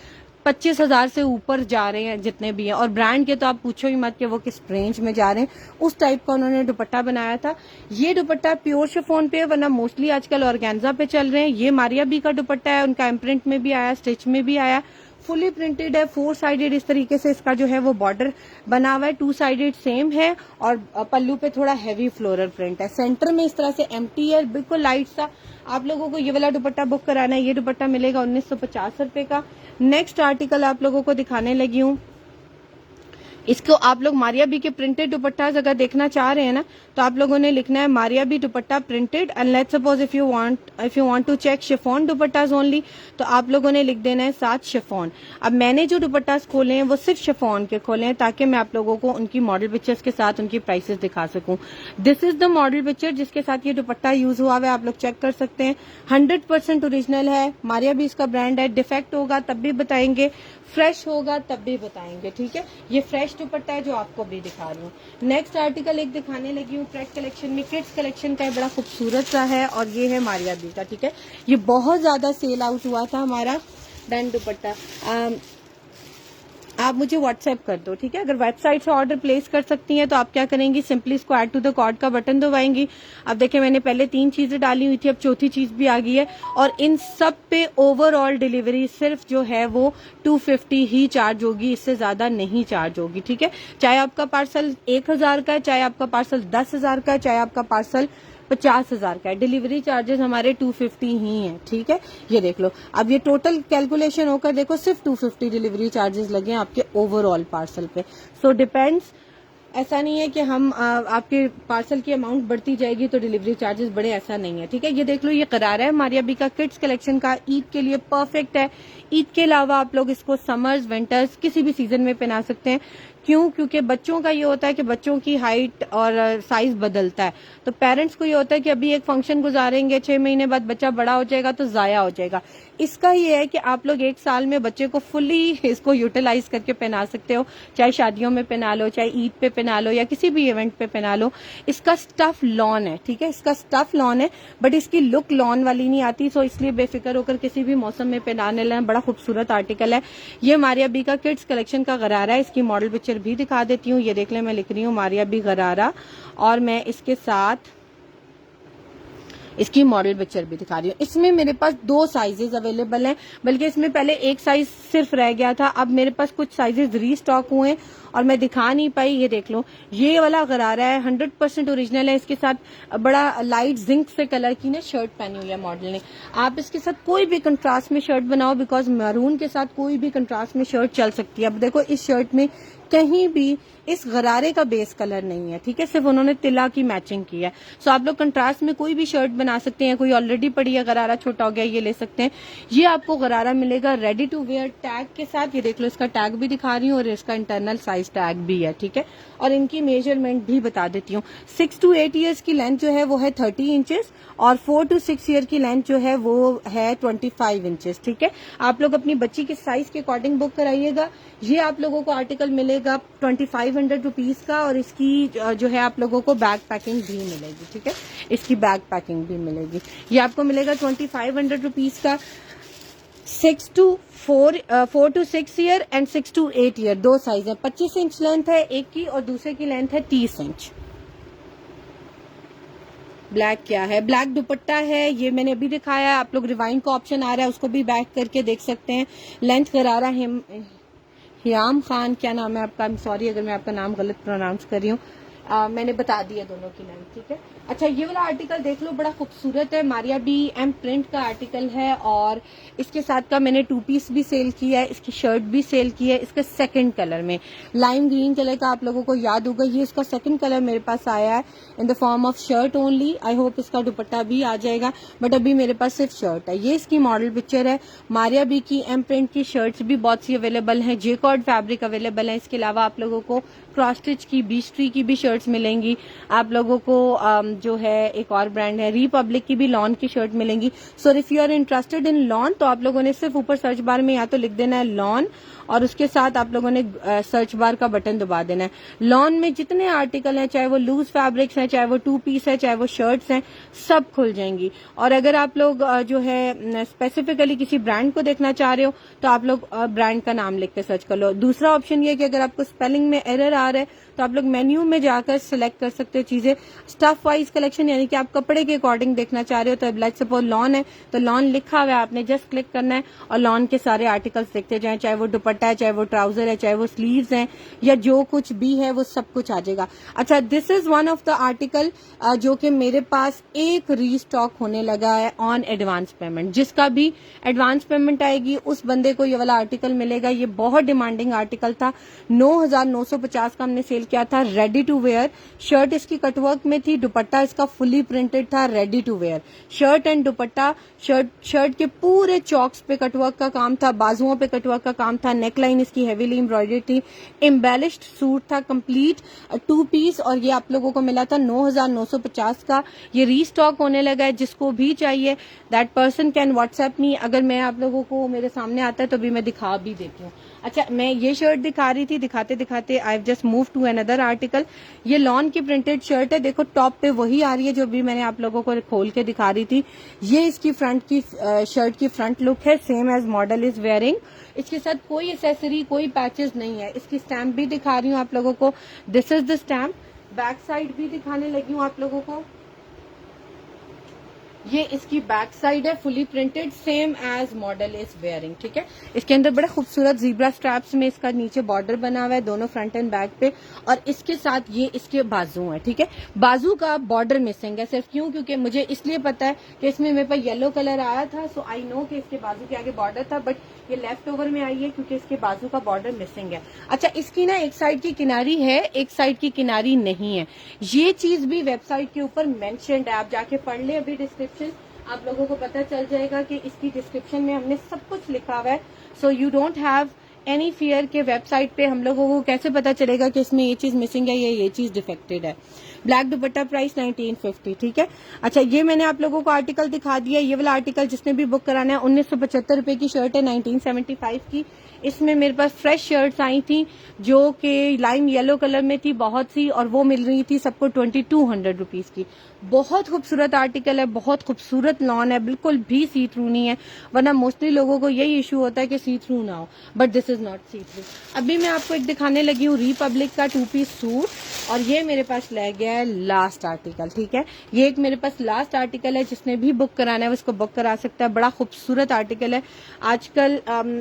25,000 से ऊपर जा रहे हैं जितने भी हैं, और ब्रांड के तो आप पूछो ही मत कि वो किस रेंज में जा रहे हैं, उस टाइप का उन्होंने दुपट्टा बनाया था। ये दुपट्टा प्योर शिफॉन पे है, वरना मोस्टली आजकल ऑर्गेन्जा पे चल रहे हैं। ये मारिया बी का दुपट्टा है, उनका इम्प्रिंट में भी आया, स्टिच में भी आया, फुली प्रिंटेड है, 4 साइडेड इस तरीके से इसका जो है वो बॉर्डर बना हुआ है, 2 साइडेड सेम है, और पल्लू पे थोड़ा हैवी फ्लोरल प्रिंट है। सेंटर में इस तरह से एम्प्टी है, बिल्कुल लाइट सा। आप लोगों को ये वाला दुपट्टा बुक कराना है, ये दुपट्टा मिलेगा 1950 रुपए का। नेक्स्ट आर्टिकल आप लोगों को दिखाने लगी हूँ, इसको आप लोग मारिया बी के प्रिंटेड दुपट्टास अगर देखना चाह रहे हैं ना तो आप लोगों ने लिखना है Maria B dupatta printed, and let's suppose if you want to check chiffon dupattas only, तो आप लोगों ने लिख देना है साथ शिफॉन। अब मैंने जो दुपट्टास खोले हैं वो सिर्फ शिफॉन के खोले हैं, ताकि मैं आप लोगों को उनकी मॉडल पिक्चर्स के साथ उनकी प्राइसेस दिखा सकूं। This is the model picture जिसके साथ ये दुपट्टा यूज हुआ है, आप लोग चेक कर सकते हैं। 100% ओरिजिनल है, मारिया बी इसका ब्रांड है। डिफेक्ट होगा तब भी बताएंगे, फ्रेश होगा तब भी बताएंगे। ठीक है, ये फ्रेश मैश दुपट्टा है जो आपको भी दिखा रही हूँ। नेक्स्ट आर्टिकल एक दिखाने लगी हूँ प्रेट कलेक्शन में, किड्स कलेक्शन का बड़ा खूबसूरत सा है और ये है मारिया बी का। ठीक है, ये बहुत ज्यादा सेल आउट हुआ था हमारा डन दुपट्टा। आप मुझे व्हाट्सएप कर दो, ठीक है। अगर वेबसाइट से ऑर्डर प्लेस कर सकती हैं तो आप क्या करेंगी, सिंपली इसको ऐड टू द कार्ट का बटन दबाएंगी। अब देखिए मैंने पहले 3 चीजें डाली हुई थी, अब चौथी चीज भी आ गई है और इन सब पे ओवरऑल डिलीवरी सिर्फ जो है वो 250 ही चार्ज होगी, इससे ज्यादा नहीं चार्ज होगी। ठीक है, चाहे आपका पार्सल 1000 का है, चाहे आपका पार्सल 10,000 का है, चाहे आपका पार्सल 50,000 का है, डिलीवरी चार्जेस हमारे 250 ही हैं। ठीक है, ये देख लो। अब ये टोटल कैलकुलेशन होकर देखो सिर्फ 250 डिलीवरी चार्जेस लगे हैं आपके ओवरऑल पार्सल पे। सो डिपेंड्स, ऐसा नहीं है कि हम आपके पार्सल की अमाउंट बढ़ती जाएगी तो डिलीवरी चार्जेस बढ़े, ऐसा नहीं है। ठीक है, ये देख लो, ये करारा है मारिया बी का किड्स कलेक्शन का, ईद के लिए परफेक्ट है। ईद के अलावा आप लोग इसको समर्स विंटर्स किसी भी सीजन में पहना सकते हैं। क्यों? क्योंकि बच्चों का ये होता है कि बच्चों की हाइट और साइज बदलता है, तो पेरेंट्स को ये होता है कि अभी एक फंक्शन गुजारेंगे, 6 महीने बाद बच्चा बड़ा हो जाएगा तो जाया हो जाएगा। इसका ये है कि आप लोग 1 साल में बच्चे को फुल्ली इसको यूटिलाइज करके पहना सकते हो, चाहे शादियों में पहना लो, चाहे ईद पे पहना लो या किसी भी इवेंट पे पहना लो। इसका स्टफ लॉन है, ठीक है, इसका स्टफ लॉन है, बट इसकी लुक लॉन वाली नहीं आती, सो इसलिए बेफिक्र होकर किसी भी मौसम में पहनाने लें। बड़ा खूबसूरत आर्टिकल है ये, मारिया बी का किड्स कलेक्शन का गरारा है। इसकी मॉडल पिक्चर भी दिखा देती हूँ, ये देख ले, मैं लिख रही हूँ मारिया बी गरारा और मैं इसके साथ इसकी मॉडल पिक्चर भी दिखा रही हूँ। इसमें मेरे पास 2 साइजेस अवेलेबल हैं, बल्कि इसमें पहले एक साइज सिर्फ रह गया था, अब मेरे पास कुछ साइजेस रीस्टॉक हुए हैं और मैं दिखा नहीं पाई। ये देख लो, ये वाला गरारा है, 100% ओरिजिनल है। इसके साथ बड़ा लाइट जिंक से कलर की ना शर्ट पहनी हुई है मॉडल ने। आप इसके साथ कोई भी कंट्रास्ट में शर्ट बनाओ, बिकॉज मैरून के साथ कोई भी कंट्रास्ट में शर्ट चल सकती है। अब देखो इस शर्ट में कहीं भी इस गरारे का बेस कलर नहीं है, ठीक है, सिर्फ उन्होंने तिला की मैचिंग की है। सो आप लोग कंट्रास्ट में कोई भी शर्ट बना सकते हैं। कोई ऑलरेडी पड़ी है, गरारा छोटा हो गया, ये ले सकते हैं। ये आपको गरारा मिलेगा रेडी टू वेयर टैग के साथ। ये देख लो, इसका टैग भी दिखा रही हूँ और इसका इंटरनल साइज टैग भी है। ठीक है, और इनकी मेजरमेंट भी बता देती हूँ। 6 to 8 ईयर्स की लेंथ जो है वो है 30 इंचेस और 4 to 6 ईयर की लेंथ जो है वो है 25 इंचेस। ठीक है, आप लोग अपनी बच्ची के साइज के अकॉर्डिंग बुक कराइएगा। ये आप लोगों को आर्टिकल मिलेगा 2500 रुपीज का और इसकी जो है आप लोगों को बैग पैकिंग भी मिलेगी। ठीक है, इसकी बैग पैकिंग भी मिलेगी। ये आपको मिलेगा 2500 रुपीज का। 4 to 6 year and 6 to 8 year 2 size है। 25 इंच लेंथ है एक की और दूसरे की लेंथ है 30 इंच। ब्लैक क्या है, ब्लैक दुपट्टा है, ये मैंने अभी दिखाया। आप लोग रिवाइंड का ऑप्शन आ रहा है, उसको भी बैक करके देख सकते हैं। लेंथ गरारा हियाम खान, क्या नाम है आपका, सॉरी अगर मैं आपका नाम गलत प्रोनाउंस कर रही हूँ। मैंने बता दिया दोनों की लेंथ। ठीक है, अच्छा ये वाला आर्टिकल देख लो, बड़ा खूबसूरत है, मारिया बी एम प्रिंट का आर्टिकल है और इसके साथ का मैंने 2 पीस भी सेल किया है, इसकी शर्ट भी सेल की है। इसका सेकंड कलर में लाइम ग्रीन कलर का, आप लोगों को याद होगा, ये इसका सेकंड कलर मेरे पास आया है in the form of shirt only. I hope इसका दुपट्टा भी आ जाएगा, बट अभी मेरे पास सिर्फ शर्ट है। ये इसकी मॉडल पिक्चर है। मारिया बी की एम प्रिंट की शर्ट्स भी बहुत सी अवेलेबल हैं, जेकॉर्ड फैब्रिक अवेलेबल है। इसके अलावा आप लोगों को क्रॉस स्टिच की, बीच ट्री की भी शर्ट्स मिलेंगी। आप लोगों को जो है एक और ब्रांड है रिपब्लिक की भी लॉन की शर्ट मिलेंगी। So if you are interested in lawn तो आप लोगों ने सिर्फ ऊपर सर्च बार में या तो लिख देना है लॉन और उसके साथ आप लोगों ने सर्च बार का बटन दबा देना है। लॉन में जितने आर्टिकल हैं, चाहे वो लूज फैब्रिक्स हैं, चाहे वो 2 पीस है, चाहे वो शर्ट्स हैं, सब खुल जाएंगी। और अगर आप लोग जो है स्पेसिफिकली किसी ब्रांड को देखना चाह रहे हो तो आप लोग ब्रांड का नाम लिख के सर्च कर लो। दूसरा ऑप्शन ये कि अगर आपको स्पेलिंग में एरर आ रहा है तो आप लोग मेन्यू में जाकर सिलेक्ट कर सकते हो चीजें। स्टफ वाइज कलेक्शन, यानी कि आप कपड़े के अकॉर्डिंग देखना चाह रहे हो तो लाइक सपोज लॉन है तो लॉन लिखा हुआ है, आपने जस्ट क्लिक करना है और लॉन के सारे आर्टिकल्स देखते जाएं, चाहे वो दुपट्टा है, चाहे वो ट्राउजर है, चाहे वो स्लीव्स हैं या जो कुछ भी है वो सब कुछ आ जाएगा। अच्छा, this is one of the article जो कि मेरे पास एक रीस्टॉक होने लगा है ऑन एडवांस पेमेंट। जिसका भी एडवांस पेमेंट आएगी उस बंदे को ये वाला आर्टिकल मिलेगा। ये बहुत डिमांडिंग आर्टिकल था, 9,950 का हमने सेल किया था। रेडी टू वेयर शर्ट इसकी कटवर्क में थी, दुपट्टा इसका फुली प्रिंटेड था। Ready to wear shirt and dupatta, shirt के पूरे चॉक्स पे कटवर्क का काम था, बाजुओं पे कटवर्क का काम था, नेकलाइन इसकी हेवीली एम्ब्रॉयडरी थी, एम्बेलिश्ड सूट था कंप्लीट 2 पीस और ये आप लोगों को मिला था 9,950 का। ये रीस्टॉक होने लगा है, जिसको भी चाहिए that person can WhatsApp me. अगर मैं आप लोगों को मेरे सामने आता है तो भी मैं दिखा भी देती हूँ। अच्छा, मैं ये शर्ट दिखा रही थी, दिखाते दिखाते I have just move to another article. ये लॉन की प्रिंटेड शर्ट है, देखो टॉप पे वही आ रही है जो भी मैंने आप लोगों को खोल के दिखा रही थी। ये इसकी फ्रंट की शर्ट की फ्रंट लुक है, same as model is wearing. इसके साथ कोई एसेसरी, कोई पैचेस नहीं है। इसकी स्टैम्प भी दिखा रही हूँ आप लोगों को, this is the stamp. Back side भी दिखाने लगी हूँ आप लोगों को, ये इसकी बैक साइड है, fully printed, same as model is wearing. ठीक है, इसके अंदर बड़े खूबसूरत जीब्रा स्ट्रैप्स में इसका नीचे बॉर्डर बना हुआ है दोनों फ्रंट एंड बैक पे, और इसके साथ ये इसके बाजू है। ठीक है, बाजू का बॉर्डर मिसिंग है, सिर्फ क्यों, क्योंकि मुझे इसलिए पता है कि इसमें मेरे पास येलो कलर आया था, सो आई नो कि इसके बाजू के आगे बॉर्डर था, बट ये लेफ्ट ओवर में आई है क्योंकि इसके बाजू का बॉर्डर मिसिंग है। अच्छा, इसकी ना एक साइड की किनारी है, एक साइड की किनारी नहीं है। ये चीज भी वेबसाइट के ऊपर मेंशन्ड है, आप जाके पढ़ ले अभी डिस्क्रिप्शन, आप लोगों को पता चल जाएगा कि इसकी डिस्क्रिप्शन में हमने सब कुछ लिखा हुआ है। So you don't have any fear के वेबसाइट पे हम लोगों को कैसे पता चलेगा कि इसमें ये चीज मिसिंग है या ये चीज डिफेक्टेड है। ब्लैक दुपट्टा, प्राइस 1950। ठीक है, अच्छा ये मैंने आप लोगों को आर्टिकल दिखा दिया। ये वाला आर्टिकल जिसने भी बुक कराना है, 1975 रुपए की शर्ट है, 1975 की। इसमें मेरे पास फ्रेश शर्ट्स आई थी जो कि लाइम येलो कलर में थी बहुत सी, और वो मिल रही थी सबको 2200 रुपीज की। बहुत खूबसूरत आर्टिकल है, बहुत खूबसूरत लॉन है, बिल्कुल भी सी थ्रू नहीं है, वरना मोस्टली लोगों को यही इशू होता है कि सी थ्रू ना हो, but this is not see through. अभी मैं आपको एक दिखाने लगी हूँ रिपब्लिक का 2 पीस सूट, और ये मेरे पास रह गया है लास्ट आर्टिकल। ठीक है, ये एक मेरे पास लास्ट आर्टिकल है, जिसने भी बुक कराना है उसको बुक करा सकता है। बड़ा खूबसूरत आर्टिकल है। आजकल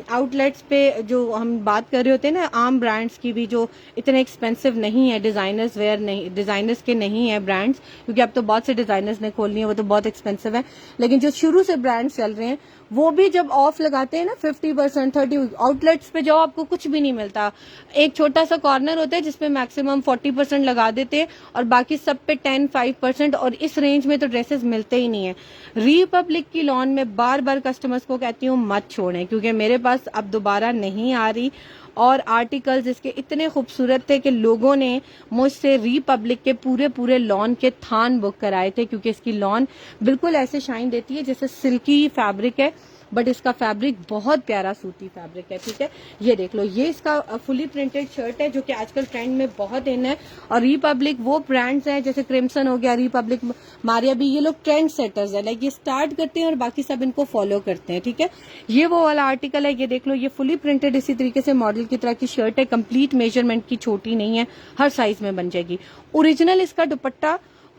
आउटलेट्स पे जो हम बात कर रहे होते हैं ना, आम ब्रांड्स की भी जो इतने एक्सपेंसिव नहीं है, डिजाइनर्स वेयर नहीं, डिजाइनर्स के नहीं है ब्रांड्स, क्योंकि अब तो बहुत से डिजाइनर्स ने खोलनी है, वो तो बहुत एक्सपेंसिव है। लेकिन जो शुरू से ब्रांड्स चल रहे हैं वो भी जब ऑफ लगाते हैं ना 50%, 30, आउटलेट्स पे जाओ आपको कुछ भी नहीं मिलता। एक छोटा सा कॉर्नर होता है जिसपे मैक्सिमम 40% लगा देते हैं, और बाकी सब पे 10-5%, और इस रेंज में तो ड्रेसेस मिलते ही नहीं है। रिपब्लिक की लॉन में बार बार कस्टमर्स को कहती हूँ मत छोड़ें, क्योंकि मेरे पास अब दोबारा नहीं आ रही, और आर्टिकल्स इसके इतने खूबसूरत थे कि लोगों ने मुझसे रिपब्लिक के पूरे पूरे लॉन के थान बुक कराए थे, क्योंकि इसकी लॉन बिल्कुल ऐसे शाइन देती है जैसे सिल्की फैब्रिक है, बट इसका फैब्रिक बहुत प्यारा सूती फैब्रिक है। ठीक है, ये देख लो, ये इसका फुली प्रिंटेड शर्ट है जो कि आजकल ट्रेंड में बहुत इन है। और रिपब्लिक वो ब्रांड्स हैं जैसे क्रिम्सन हो गया, रिपब्लिक, मारिया भी, ये लोग ट्रेंड सेटर्स है, लाइक ये स्टार्ट करते हैं और बाकी सब इनको फॉलो करते हैं। ठीक है, ये वो वाला आर्टिकल है, ये देख लो, ये फुली प्रिंटेड इसी तरीके से मॉडल की तरह की शर्ट है, कंप्लीट मेजरमेंट की, छोटी नहीं है, हर साइज में बन जाएगी। ओरिजिनल इसका दुपट्टा,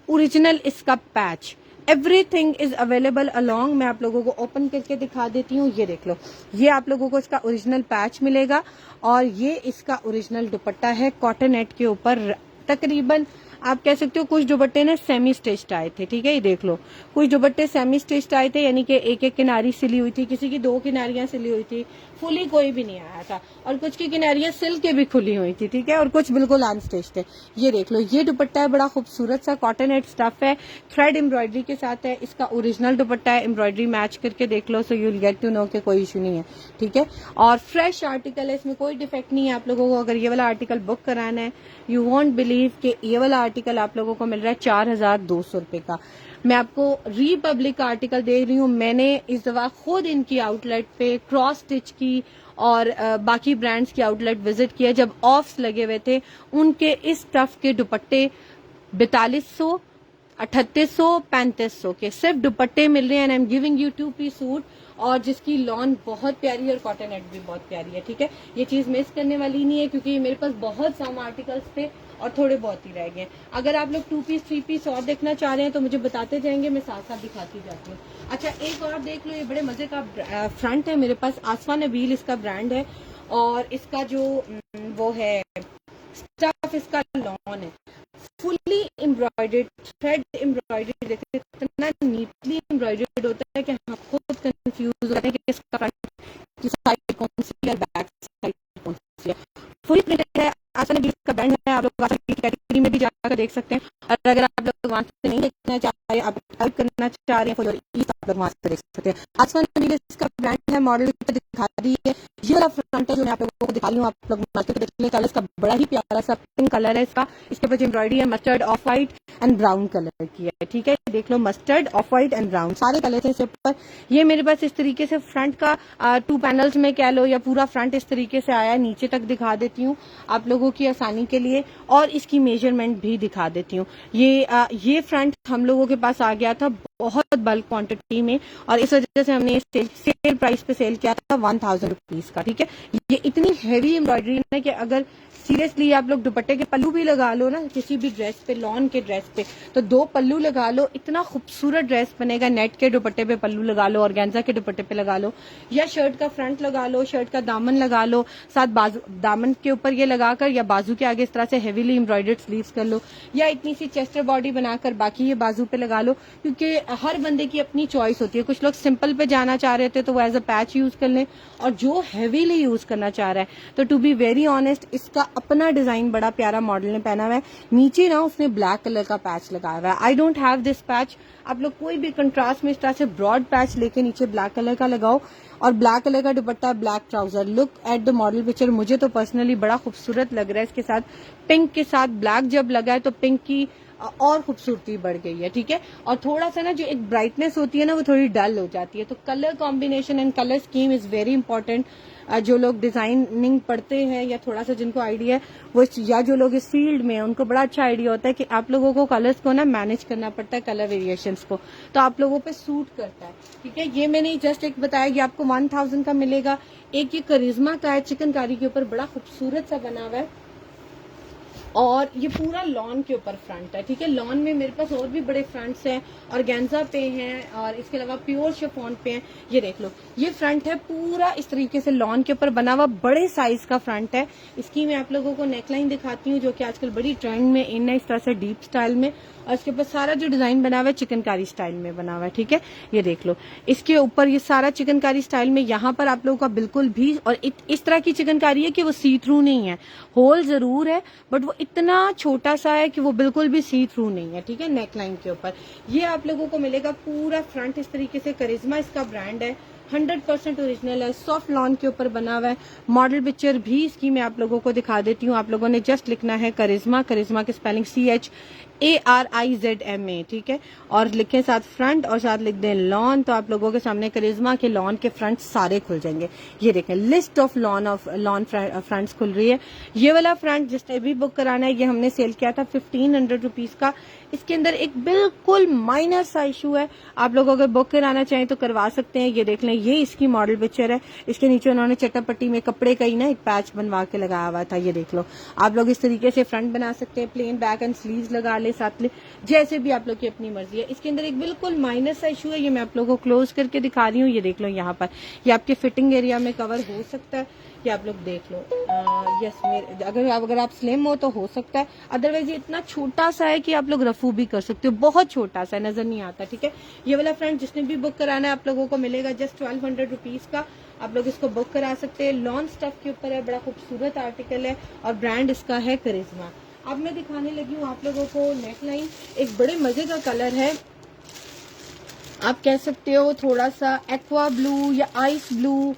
ओरिजिनल इसका patch, everything is available along. मैं आप लोगों को ओपन करके दिखा देती हूँ, ये देख लो, ये आप लोगों को इसका ओरिजिनल पैच मिलेगा, और ये इसका ओरिजिनल दुपट्टा है कॉटन नेट के ऊपर। तकरीबन आप कह सकते हो कुछ दुपट्टे ने सेमी स्टिच्ड आए थे। ठीक है, ये देख लो, कुछ दुपट्टे सेमी स्टिच्ड आए थे, यानी कि एक एक किनारी सिली हुई थी, किसी की 2 किनारियां सिली हुई थी, फुली कोई भी नहीं आया था, और कुछ की किनारियां सिल के भी खुली हुई थी। ठीक है, और कुछ बिल्कुल अनस्टिच्ड थे। ये देख लो, ये दुपट्टा है, बड़ा खूबसूरत सा कॉटन नेट स्टफ है, थ्रेड एम्ब्रॉयडरी के साथ है। इसका ओरिजिनल दुपट्टा है, एम्ब्रॉयडरी मैच करके देख लो, so you will get to know कि कोई इशू नहीं है। ठीक है, और फ्रेश आर्टिकल है, इसमें कोई डिफेक्ट नहीं है। आप लोगों को अगर ये वाला आर्टिकल बुक कराना है, यू वॉन्ट बिलीव कि ये वाला आर्टिकल आप लोगों को मिल रहा है 4200 रुपए का। मैं आपको रिपब्लिक का आर्टिकल दे रही हूँ, मैंने इस दफा खुद इनकी आउटलेट पे क्रॉस स्टिच की और बाकी ब्रांड्स की आउटलेट विजिट किया, जब ऑफ्स लगे हुए थे। उनके इस स्टफ के दुपट्टे 4200, 3800, 3500 के सिर्फ दुपट्टे मिल रहे हैं, and I am giving you 2 piece suit, और जिसकी लॉन बहुत प्यारी है और कॉटन नेट भी बहुत प्यारी है। ठीक है, ये चीज मिस करने वाली नहीं है, क्योंकि मेरे पास बहुत कम आर्टिकल्स थे और थोड़े बहुत ही रह गए। अगर आप लोग 2 पीस 3 पीस और देखना चाह रहे हैं तो मुझे बताते जाएंगे, मैं साथ साथ दिखाती जाती हूँ। अच्छा, एक और देख लो, ये बड़े मजे का फ्रंट है मेरे पास, आसफा नबील इसका ब्रांड है, और इसका जो वो है स्टफ, इसका लॉन है, फुली एम्ब्रॉयडर्ड, थ्रेड एम्ब्रॉयडरी, देखते इतना नीटली एम्ब्रॉयडर्ड होता है कि हम खुद कंफ्यूज हो जाते हैं कि इसका फ्रंट की साइड कौन सी है, बैक साइड कौन सी है। फुली प्रिंटेड है, आसफा नबील का ब्रांड है, आप लोग आसफा की कैटेगरी में भी जाकर देख सकते हैं। और अगर आप लोग वहां से नहीं देखना चाहते, आप हेल्प करना चाह रहे हैं फॉर आप लोग वहां से देख सकते हैं। आजकल नवीन इसका ब्रांड है, मॉडल दिखा रही है। ये वाला फ्रंट है जो मैं आप लोगों को दिखा रही हूँ, आप लोग मार्केट देख लें। कलर का बड़ा ही प्यारा सा पिंक कलर है इसका। इसके ऊपर एम्ब्रॉयडरी है mustard, off white and brown colour की है, ठीक है। देख लो mustard, off white and brown सारे कलर है इसके ऊपर। ये मेरे पास इस तरीके से फ्रंट का 2 पैनल्स में कह लो या पूरा फ्रंट इस तरीके से आया है। नीचे तक दिखा देती हूँ आप लोगों की आसानी के लिए, और इसकी मेजरमेंट भी दिखा देती हूँ। ये फ्रंट हम लोगों के पास आ गया था बहुत बल्क क्वांटिटी में, और इस वजह से हमने सेल प्राइस पे सेल किया था 1000 रुपीज का, ठीक है। ये इतनी हैवी एम्ब्रॉयडरी है कि अगर सीरियसली आप लोग दुपट्टे के पल्लू भी लगा लो ना किसी भी ड्रेस पे, लॉन के ड्रेस पे, तो 2 पल्लू लगा लो, इतना खूबसूरत ड्रेस बनेगा। नेट के दुपट्टे पे पल्लू लगा लो, ऑर्गेन्जा के दुपट्टे पे लगा लो, या शर्ट का फ्रंट लगा लो, शर्ट का दामन लगा लो, साथ बाजू दामन के ऊपर ये लगाकर, या बाजू के आगे इस तरह से हेवीली एम्ब्रॉयडर्ड स्लीव्स कर लो, या इतनी सी चेस्टर बॉडी बनाकर बाकी ये बाजू पे लगा लो। क्योंकि हर बंदे की अपनी चॉइस होती है। कुछ लोग सिंपल पे जाना चाह रहे थे तो वो एज अ पैच यूज कर लें, और जो हेवीली यूज करना चाह रहा है तो टू बी वेरी ऑनेस्ट इसका अपना डिजाइन बड़ा प्यारा मॉडल ने पहना हुआ है। नीचे ना उसने ब्लैक कलर का पैच लगाया हुआ है। I don't have this patch. आप लोग कोई भी कंट्रास्ट में इस तरह से ब्रॉड पैच लेके नीचे ब्लैक कलर का लगाओ, और ब्लैक कलर का दुपट्टा, black trouser. Look at the model picture. मुझे तो पर्सनली बड़ा खूबसूरत लग रहा है। इसके साथ पिंक के साथ ब्लैक जब लगा है तो पिंक की और खूबसूरती बढ़ गई है, ठीक है। और थोड़ा सा ना जो एक ब्राइटनेस होती है ना वो थोड़ी डल हो जाती है। तो colour combination and colour scheme is very important. जो लोग डिजाइनिंग पढ़ते हैं या थोड़ा सा जिनको आइडिया है वो, या जो लोग इस फील्ड में हैं उनको बड़ा अच्छा आइडिया होता है कि आप लोगों को कलर्स को ना मैनेज करना पड़ता है, कलर वेरिएशंस को, तो आप लोगों पे सूट करता है, ठीक है। ये मैंने जस्ट एक बताया कि आपको 1000 का मिलेगा। एक ये करिश्मा का है, चिकनकारी के ऊपर बड़ा खूबसूरत सा बना हुआ है, और ये पूरा लॉन के ऊपर फ्रंट है, ठीक है। लॉन में मेरे पास और भी बड़े फ्रंट्स हैं, ऑर्गेन्जा पे हैं, और इसके अलावा प्योर शिफॉन पे हैं। ये देख लो, ये फ्रंट है पूरा इस तरीके से लॉन के ऊपर बना हुआ, बड़े साइज का फ्रंट है। इसकी मैं आप लोगों को नेकलाइन दिखाती हूँ जो कि आजकल बड़ी ट्रेंड में इन है, इस तरह से डीप स्टाइल में, और इसके ऊपर सारा जो डिजाइन बना हुआ है चिकनकारी स्टाइल में बना हुआ है, ठीक है। ये देख लो, इसके ऊपर ये सारा चिकनकारी स्टाइल में, यहाँ पर आप लोगों का बिल्कुल भी, और इस तरह की चिकनकारी है कि वो सी थ्रू नहीं है, होल जरूर है बट वो इतना छोटा सा है कि वो बिल्कुल भी सी थ्रू नहीं है, ठीक है। नेकलाइन के ऊपर ये आप लोगों को मिलेगा पूरा फ्रंट इस तरीके से। करिश्मा इसका ब्रांड है, 100% ओरिजिनल है, सॉफ्ट लॉन के ऊपर बना हुआ है। मॉडल पिक्चर भी इसकी मैं आप लोगों को दिखा देती हूँ। आप लोगों ने जस्ट लिखना है करिश्मा, करिश्मा की स्पेलिंग CHARIZMA, ठीक है, और लिखें साथ फ्रंट और साथ लिख दें लॉन, तो आप लोगों के सामने करिश्मा के लॉन के फ्रंट सारे खुल जाएंगे। ये देखें, लिस्ट ऑफ लॉन फ्रंट्स खुल रही है। ये वाला फ्रंट जिसने भी बुक कराना है, ये हमने सेल किया था 1500 रुपीज का। इसके अंदर एक बिल्कुल माइनर सा इशू है, आप लोग अगर बुक कराना चाहें तो करवा सकते हैं। ये देख लें, ये इसकी मॉडल पिक्चर है। इसके नीचे उन्होंने चट्टापट्टी में कपड़े का ही ना एक पैच बनवा के लगाया हुआ था। ये देख लो, आप लोग इस तरीके से फ्रंट बना सकते हैं, प्लेन बैक एंड स्लीव्स लगा ले साथ ले, जैसे भी आप लोग की अपनी मर्जी है। इसके अंदर एक बिल्कुल माइनर सा इशू है, ये मैं आप लोगों को क्लोज करके दिखा रही हूँ। ये देख लो, यहाँ पर ये आपके फिटिंग एरिया में कवर हो सकता है, ये आप लोग देख लो। यस, अगर आप स्लिम हो सकता है, अदरवाइज ये इतना छोटा सा है कि आप लोग रफू भी कर सकते हो, बहुत छोटा सा नजर नहीं आता, ठीक है। ये वाला फ्रंट जिसने भी बुक कराना है आप लोगों को मिलेगा जस्ट 1200 रुपीज का। आप लोग इसको बुक करा सकते हैं। लॉन स्टफ के ऊपर है, बड़ा खूबसूरत आर्टिकल है, और ब्रांड इसका है करिश्मा। अब मैं दिखाने लगी हूँ आप लोगों को नेकलाइन। एक बड़े मजे का कलर है, आप कह सकते हो थोड़ा सा एक्वा ब्लू या आइस ब्लू,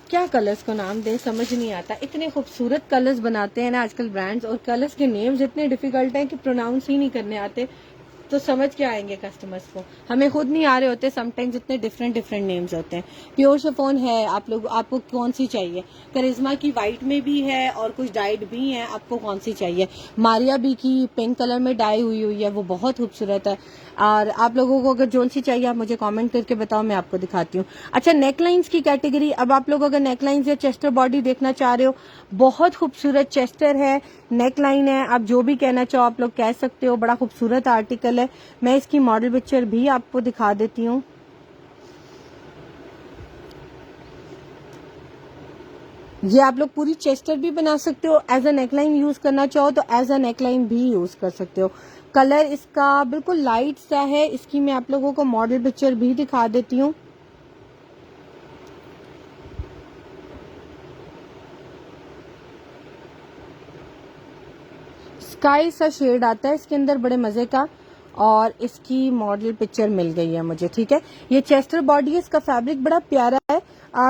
क्या कलर्स को नाम दें समझ नहीं आता। इतने खूबसूरत कलर्स बनाते हैं ना आजकल ब्रांड्स, और कलर्स के नेम्स इतने डिफिकल्ट हैं कि प्रोनाउंस ही नहीं करने आते, तो समझ के आएंगे कस्टमर्स को, हमें खुद नहीं आ रहे होते समटाइम्स, इतने डिफरेंट नेम्स होते हैं। प्योर शिफॉन है, आप लोग आपको कौन सी चाहिए? करिश्मा की वाइट में भी है और कुछ डाइड भी है, आपको कौन सी चाहिए? मारिया बी की पिंक कलर में डाई हुई है, वो बहुत खूबसूरत है। और आप लोगों को अगर जोन सी चाहिए आप मुझे कमेंट करके बताओ, मैं आपको दिखाती हूँ। अच्छा, नेकलाइंस की कैटेगरी, अब आप लोग अगर नेकलाइंस या चेस्टर बॉडी देखना चाह रहे हो, बहुत खूबसूरत चेस्टर है, नेकलाइन है, आप जो भी कहना चाहो आप लोग कह सकते हो। बड़ा खूबसूरत आर्टिकल है, मैं इसकी मॉडल पिक्चर भी आपको दिखा देती हूँ। ये आप लोग पूरी चेस्टर भी बना सकते हो, एज अ नेकलाइन यूज करना चाहो तो एज अ नेकलाइन भी यूज कर सकते हो। कलर इसका बिल्कुल लाइट सा है, इसकी मैं आप लोगों को मॉडल पिक्चर भी दिखा देती हूँ। स्काई सा शेड आता है इसके अंदर, बड़े मजे का, और इसकी मॉडल पिक्चर मिल गई है मुझे, ठीक है। ये चेस्टर बॉडी है, इसका फैब्रिक बड़ा प्यारा है,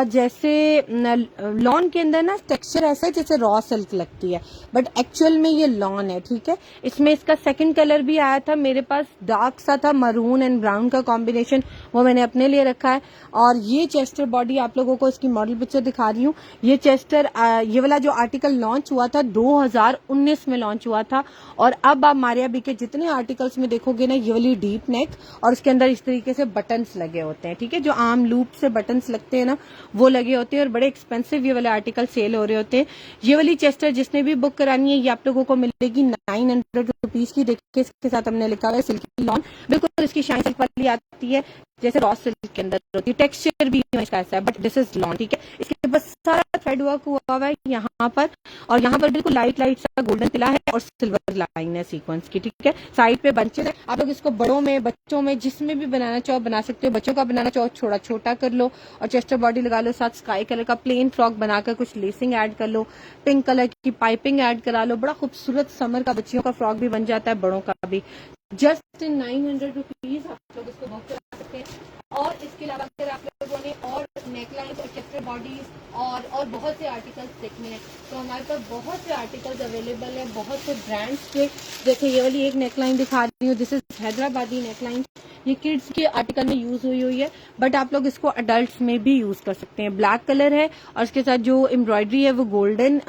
जैसे लॉन के अंदर ना टेक्सचर ऐसा है जैसे रॉ सिल्क लगती है, बट एक्चुअल में ये लॉन है, ठीक है। इसमें इसका सेकंड कलर भी आया था मेरे पास, डार्क सा था, मरून एंड ब्राउन का कॉम्बिनेशन, वो मैंने अपने लिए रखा है। और ये चेस्टर बॉडी आप लोगों को इसकी मॉडल पिक्चर दिखा रही हूँ। ये चेस्टर ये वाला जो आर्टिकल लॉन्च हुआ था 2019 में लॉन्च हुआ था, और अब आप मारिया बी के जितने आर्टिकल्स में देखोगे ना, ये वाली डीप नेक और इसके अंदर इस तरीके से बटन्स लगे होते हैं, ठीक है। जो आम लूप से बटन्स लगते हैं ना, वो लगे होते हैं, और बड़े एक्सपेंसिव ये वाले आर्टिकल सेल हो रहे होते हैं। ये वाली चेस्टर जिसने भी बुक करानी है, ये आप लोगों को मिलेगी 900 रुपीज की। देखिए इसके साथ हमने लिखा हुआ है सिल्की लॉन, बिल्कुल इसकी शाइन सिल्क वाली आती है जैसे रॉ सिल्क के अंदर होती है, टेक्सचर भी इसका ऐसा है, बट दिस इज लॉन, ठीक है। इसके ऊपर सारा थ्रेड वर्क हुआ हुआ है यहाँ पर, और यहाँ पर बिल्कुल लाइट लाइट सा गोल्डन तिला है और सिल्वर लाइन है सीक्वेंस की, ठीक है। साइड पे बंचेस है, आप लोग इसको बड़ों में, बच्चों में, जिसमें भी बनाना चाहो बना सकते हो। बच्चों का बनाना चाहो थोड़ा छोटा कर लो और चेस्टर बॉडी लगा लो, साथ स्काई कलर का प्लेन फ्रॉक बनाकर कुछ लेसिंग ऐड कर लो, पिंक कलर की पाइपिंग ऐड करा लो, बड़ा खूबसूरत समर का बच्चियों का फ्रॉक भी बन जाता है, बड़ों का भी। जस्ट इन 900 रुपीज आप लोग इसको बुक करा सकते हैं। और इसके अलावा अगर आप लोगों ने और नेकलाइंस और चेस्टर बॉडीज और बहुत से आर्टिकल्स देखने हैं, तो हमारे पास बहुत से आर्टिकल्स अवेलेबल है, बहुत से ब्रांड्स के। जैसे ये वाली एक नेकलाइन दिखा रही हूँ, दिस इज हैदराबादी नेकलाइन। ये किड्स के आर्टिकल में यूज हुई है, बट आप लोग इसको अडल्ट्स में भी यूज कर सकते हैं। ब्लैक कलर है और इसके साथ जो एम्ब्रॉयडरी है वो गोल्डन,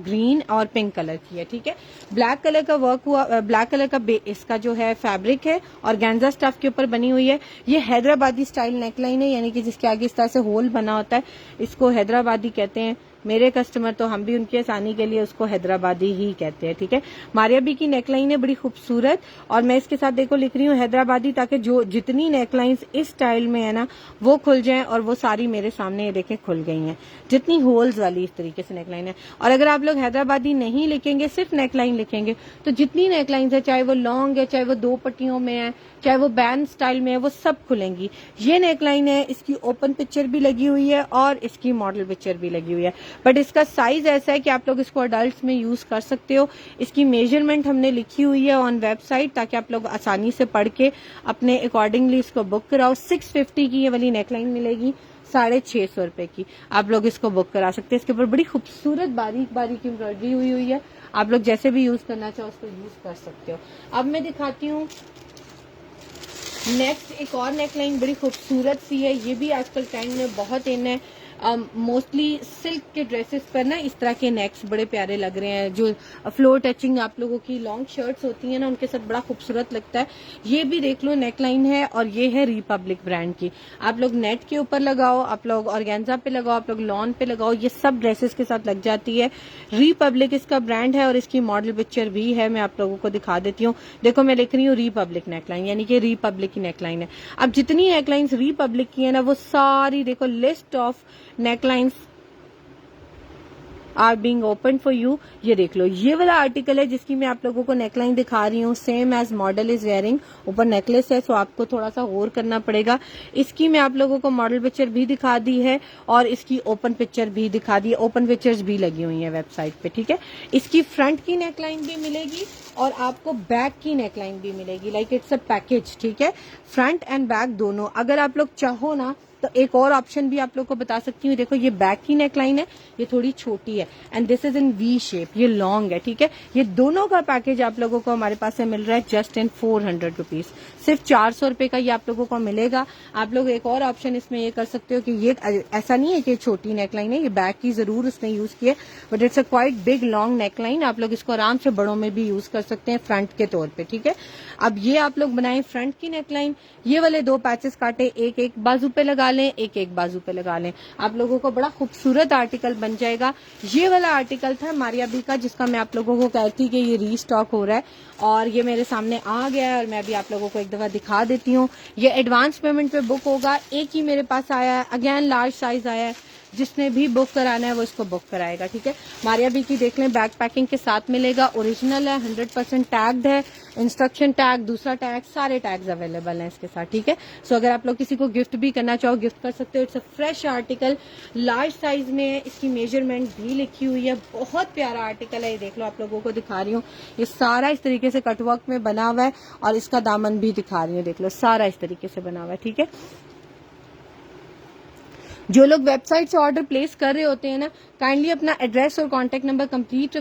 ग्रीन और पिंक कलर की है, ठीक है। ब्लैक कलर का वर्क हुआ, ब्लैक कलर का इसका जो है फैब्रिक है और गेंजा स्टफ के ऊपर बनी हुई है। ये हैदराबादी स्टाइल नेकलाइन है, यानी कि जिसके आगे इस तरह से होल बना होता है, इसको हैदराबादी कहते हैं। मेरे कस्टमर तो हम भी उनकी आसानी के लिए उसको हैदराबादी ही कहते हैं, ठीक है। मारिया बी की नेकलाइन है बड़ी खूबसूरत, और मैं इसके साथ देखो लिख रही हूँ हैदराबादी, ताकि जो जितनी नेकलाइंस इस स्टाइल में है ना वो खुल जाएं, और वो सारी मेरे सामने ये देखें खुल गई हैं, जितनी होल्स वाली इस तरीके से नेकलाइन है। और अगर आप लोग हैदराबादी नहीं लिखेंगे, सिर्फ नेकलाइन लिखेंगे, तो जितनी नेकलाइंस है, चाहे वो लॉन्ग है, चाहे वो 2 पट्टियों में है, चाहे वो बैंड स्टाइल में है, वो सब खुलेंगी। ये नेकलाइन है, इसकी ओपन पिक्चर भी लगी हुई है और इसकी मॉडल पिक्चर भी लगी हुई है, बट इसका साइज ऐसा है कि आप लोग इसको अडल्ट में यूज कर सकते हो। इसकी मेजरमेंट हमने लिखी हुई है ऑन वेबसाइट, ताकि आप लोग आसानी से पढ़ के अपने अकॉर्डिंगली इसको बुक कराओ। 650 की ये वाली नेकलाइन मिलेगी, 650 रुपए की आप लोग इसको बुक करा सकते हैं। इसके ऊपर बड़ी खूबसूरत बारीक बारीक एम्ब्रॉयडरी हुई है, आप लोग जैसे भी यूज करना चाहो उसको यूज कर सकते हो। अब मैं दिखाती हूँ नेक्स्ट एक और नेकलाइन, बड़ी खूबसूरत सी है, ये भी आजकल ट्रेंड में बहुत इन है। मोस्टली सिल्क के ड्रेसेस पर ना इस तरह के नेक्स बड़े प्यारे लग रहे हैं, जो फ्लोर टचिंग आप लोगों की लॉन्ग शर्ट्स होती हैं ना, उनके साथ बड़ा खूबसूरत लगता है। ये भी देख लो नेकलाइन है, और ये है रिपब्लिक ब्रांड की। आप लोग नेट के ऊपर लगाओ, आप लोग ऑर्गेन्जा पे लगाओ, आप लोग लॉन पे लगाओ, ये सब ड्रेसेस के साथ लग जाती है। रिपब्लिक इसका ब्रांड है और इसकी मॉडल पिक्चर भी है, मैं आप लोगों को दिखा देती हूँ। देखो मैं लिख रही हूँ रिपब्लिक नेकलाइन, यानी कि रिपब्लिक की नेकलाइन है। अब जितनी नेकलाइंस रिपब्लिक की है ना, वो सारी देखो list of necklines are being open for you. ये देख लो, ये वाला आर्टिकल है जिसकी मैं आप लोगों को नेकलाइन दिखा रही हूँ, same as model is wearing. ऊपर नेकलेस है, सो आपको थोड़ा सा और करना पड़ेगा। इसकी मैं आप लोगों को मॉडल पिक्चर भी दिखा दी है और इसकी ओपन पिक्चर भी दिखा दी है, ओपन पिक्चर्स भी लगी हुई है वेबसाइट पे, ठीक है। इसकी फ्रंट की नेकलाइन भी मिलेगी और आपको बैक की नेकलाइन भी मिलेगी, लाइक इट्स अ पैकेज, ठीक है। फ्रंट एंड बैक दोनों। अगर आप लोग चाहो ना तो एक और ऑप्शन भी आप लोग को बता सकती हूँ। देखो ये बैक की नेकलाइन है, ये थोड़ी छोटी है, and this is in V shape, ये लॉन्ग है, ठीक है। ये दोनों का पैकेज आप लोगों को हमारे पास से मिल रहा है जस्ट इन 400 रुपीज, सिर्फ 400 रुपए का ये आप लोगों को मिलेगा। आप लोग एक और ऑप्शन इसमें ये कर सकते हो कि ये ऐसा नहीं है कि छोटी नेकलाइन है, ये बैक की जरूर उसने यूज की है, but it's a quite big long neckline. आप लोग इसको आराम से बड़ों में भी यूज कर सकते हैं फ्रंट के तौर पे, ठीक है। अब ये आप लोग बनाएं फ्रंट की नेकलाइन, ये वाले 2 पैचेस काटे, एक एक बाजू पे लगा लें, एक एक बाजू पे लगा लें, आप लोगों को बड़ा खूबसूरत आर्टिकल बन जाएगा। ये वाला आर्टिकल था मारिया बी का, जिसका मैं आप लोगों को कहती कि ये रीस्टॉक हो रहा है, और ये मेरे सामने आ गया है और मैं भी आप लोगों को एक दफा दिखा देती हूँ। ये एडवांस पेमेंट पे बुक होगा। एक ही मेरे पास आया है, अगेन लार्ज साइज आया है, जिसने भी बुक कराना है वो इसको बुक कराएगा, ठीक है। मारिया बी की देख लें, बैग पैकिंग के साथ मिलेगा, ओरिजिनल है, 100% टैग्ड है, इंस्ट्रक्शन टैग, दूसरा टैग, सारे टैग्स अवेलेबल हैं इसके साथ, ठीक है। सो अगर आप लोग किसी को गिफ्ट भी करना चाहो गिफ्ट कर सकते हो। It's a fresh article, large size में है, इसकी मेजरमेंट भी लिखी हुई है, बहुत प्यारा आर्टिकल है। ये देख लो, आप लोगों को दिखा रही हूँ, ये सारा इस तरीके से कटवर्क में बना हुआ है और इसका दामन भी दिखा रही हूँ, देख लो सारा इस तरीके से बना हुआ है, ठीक है। जो लोग वेबसाइट से ऑर्डर प्लेस कर रहे होते हैं ना, काइंडली अपना एड्रेस और कांटेक्ट नंबर कंप्लीट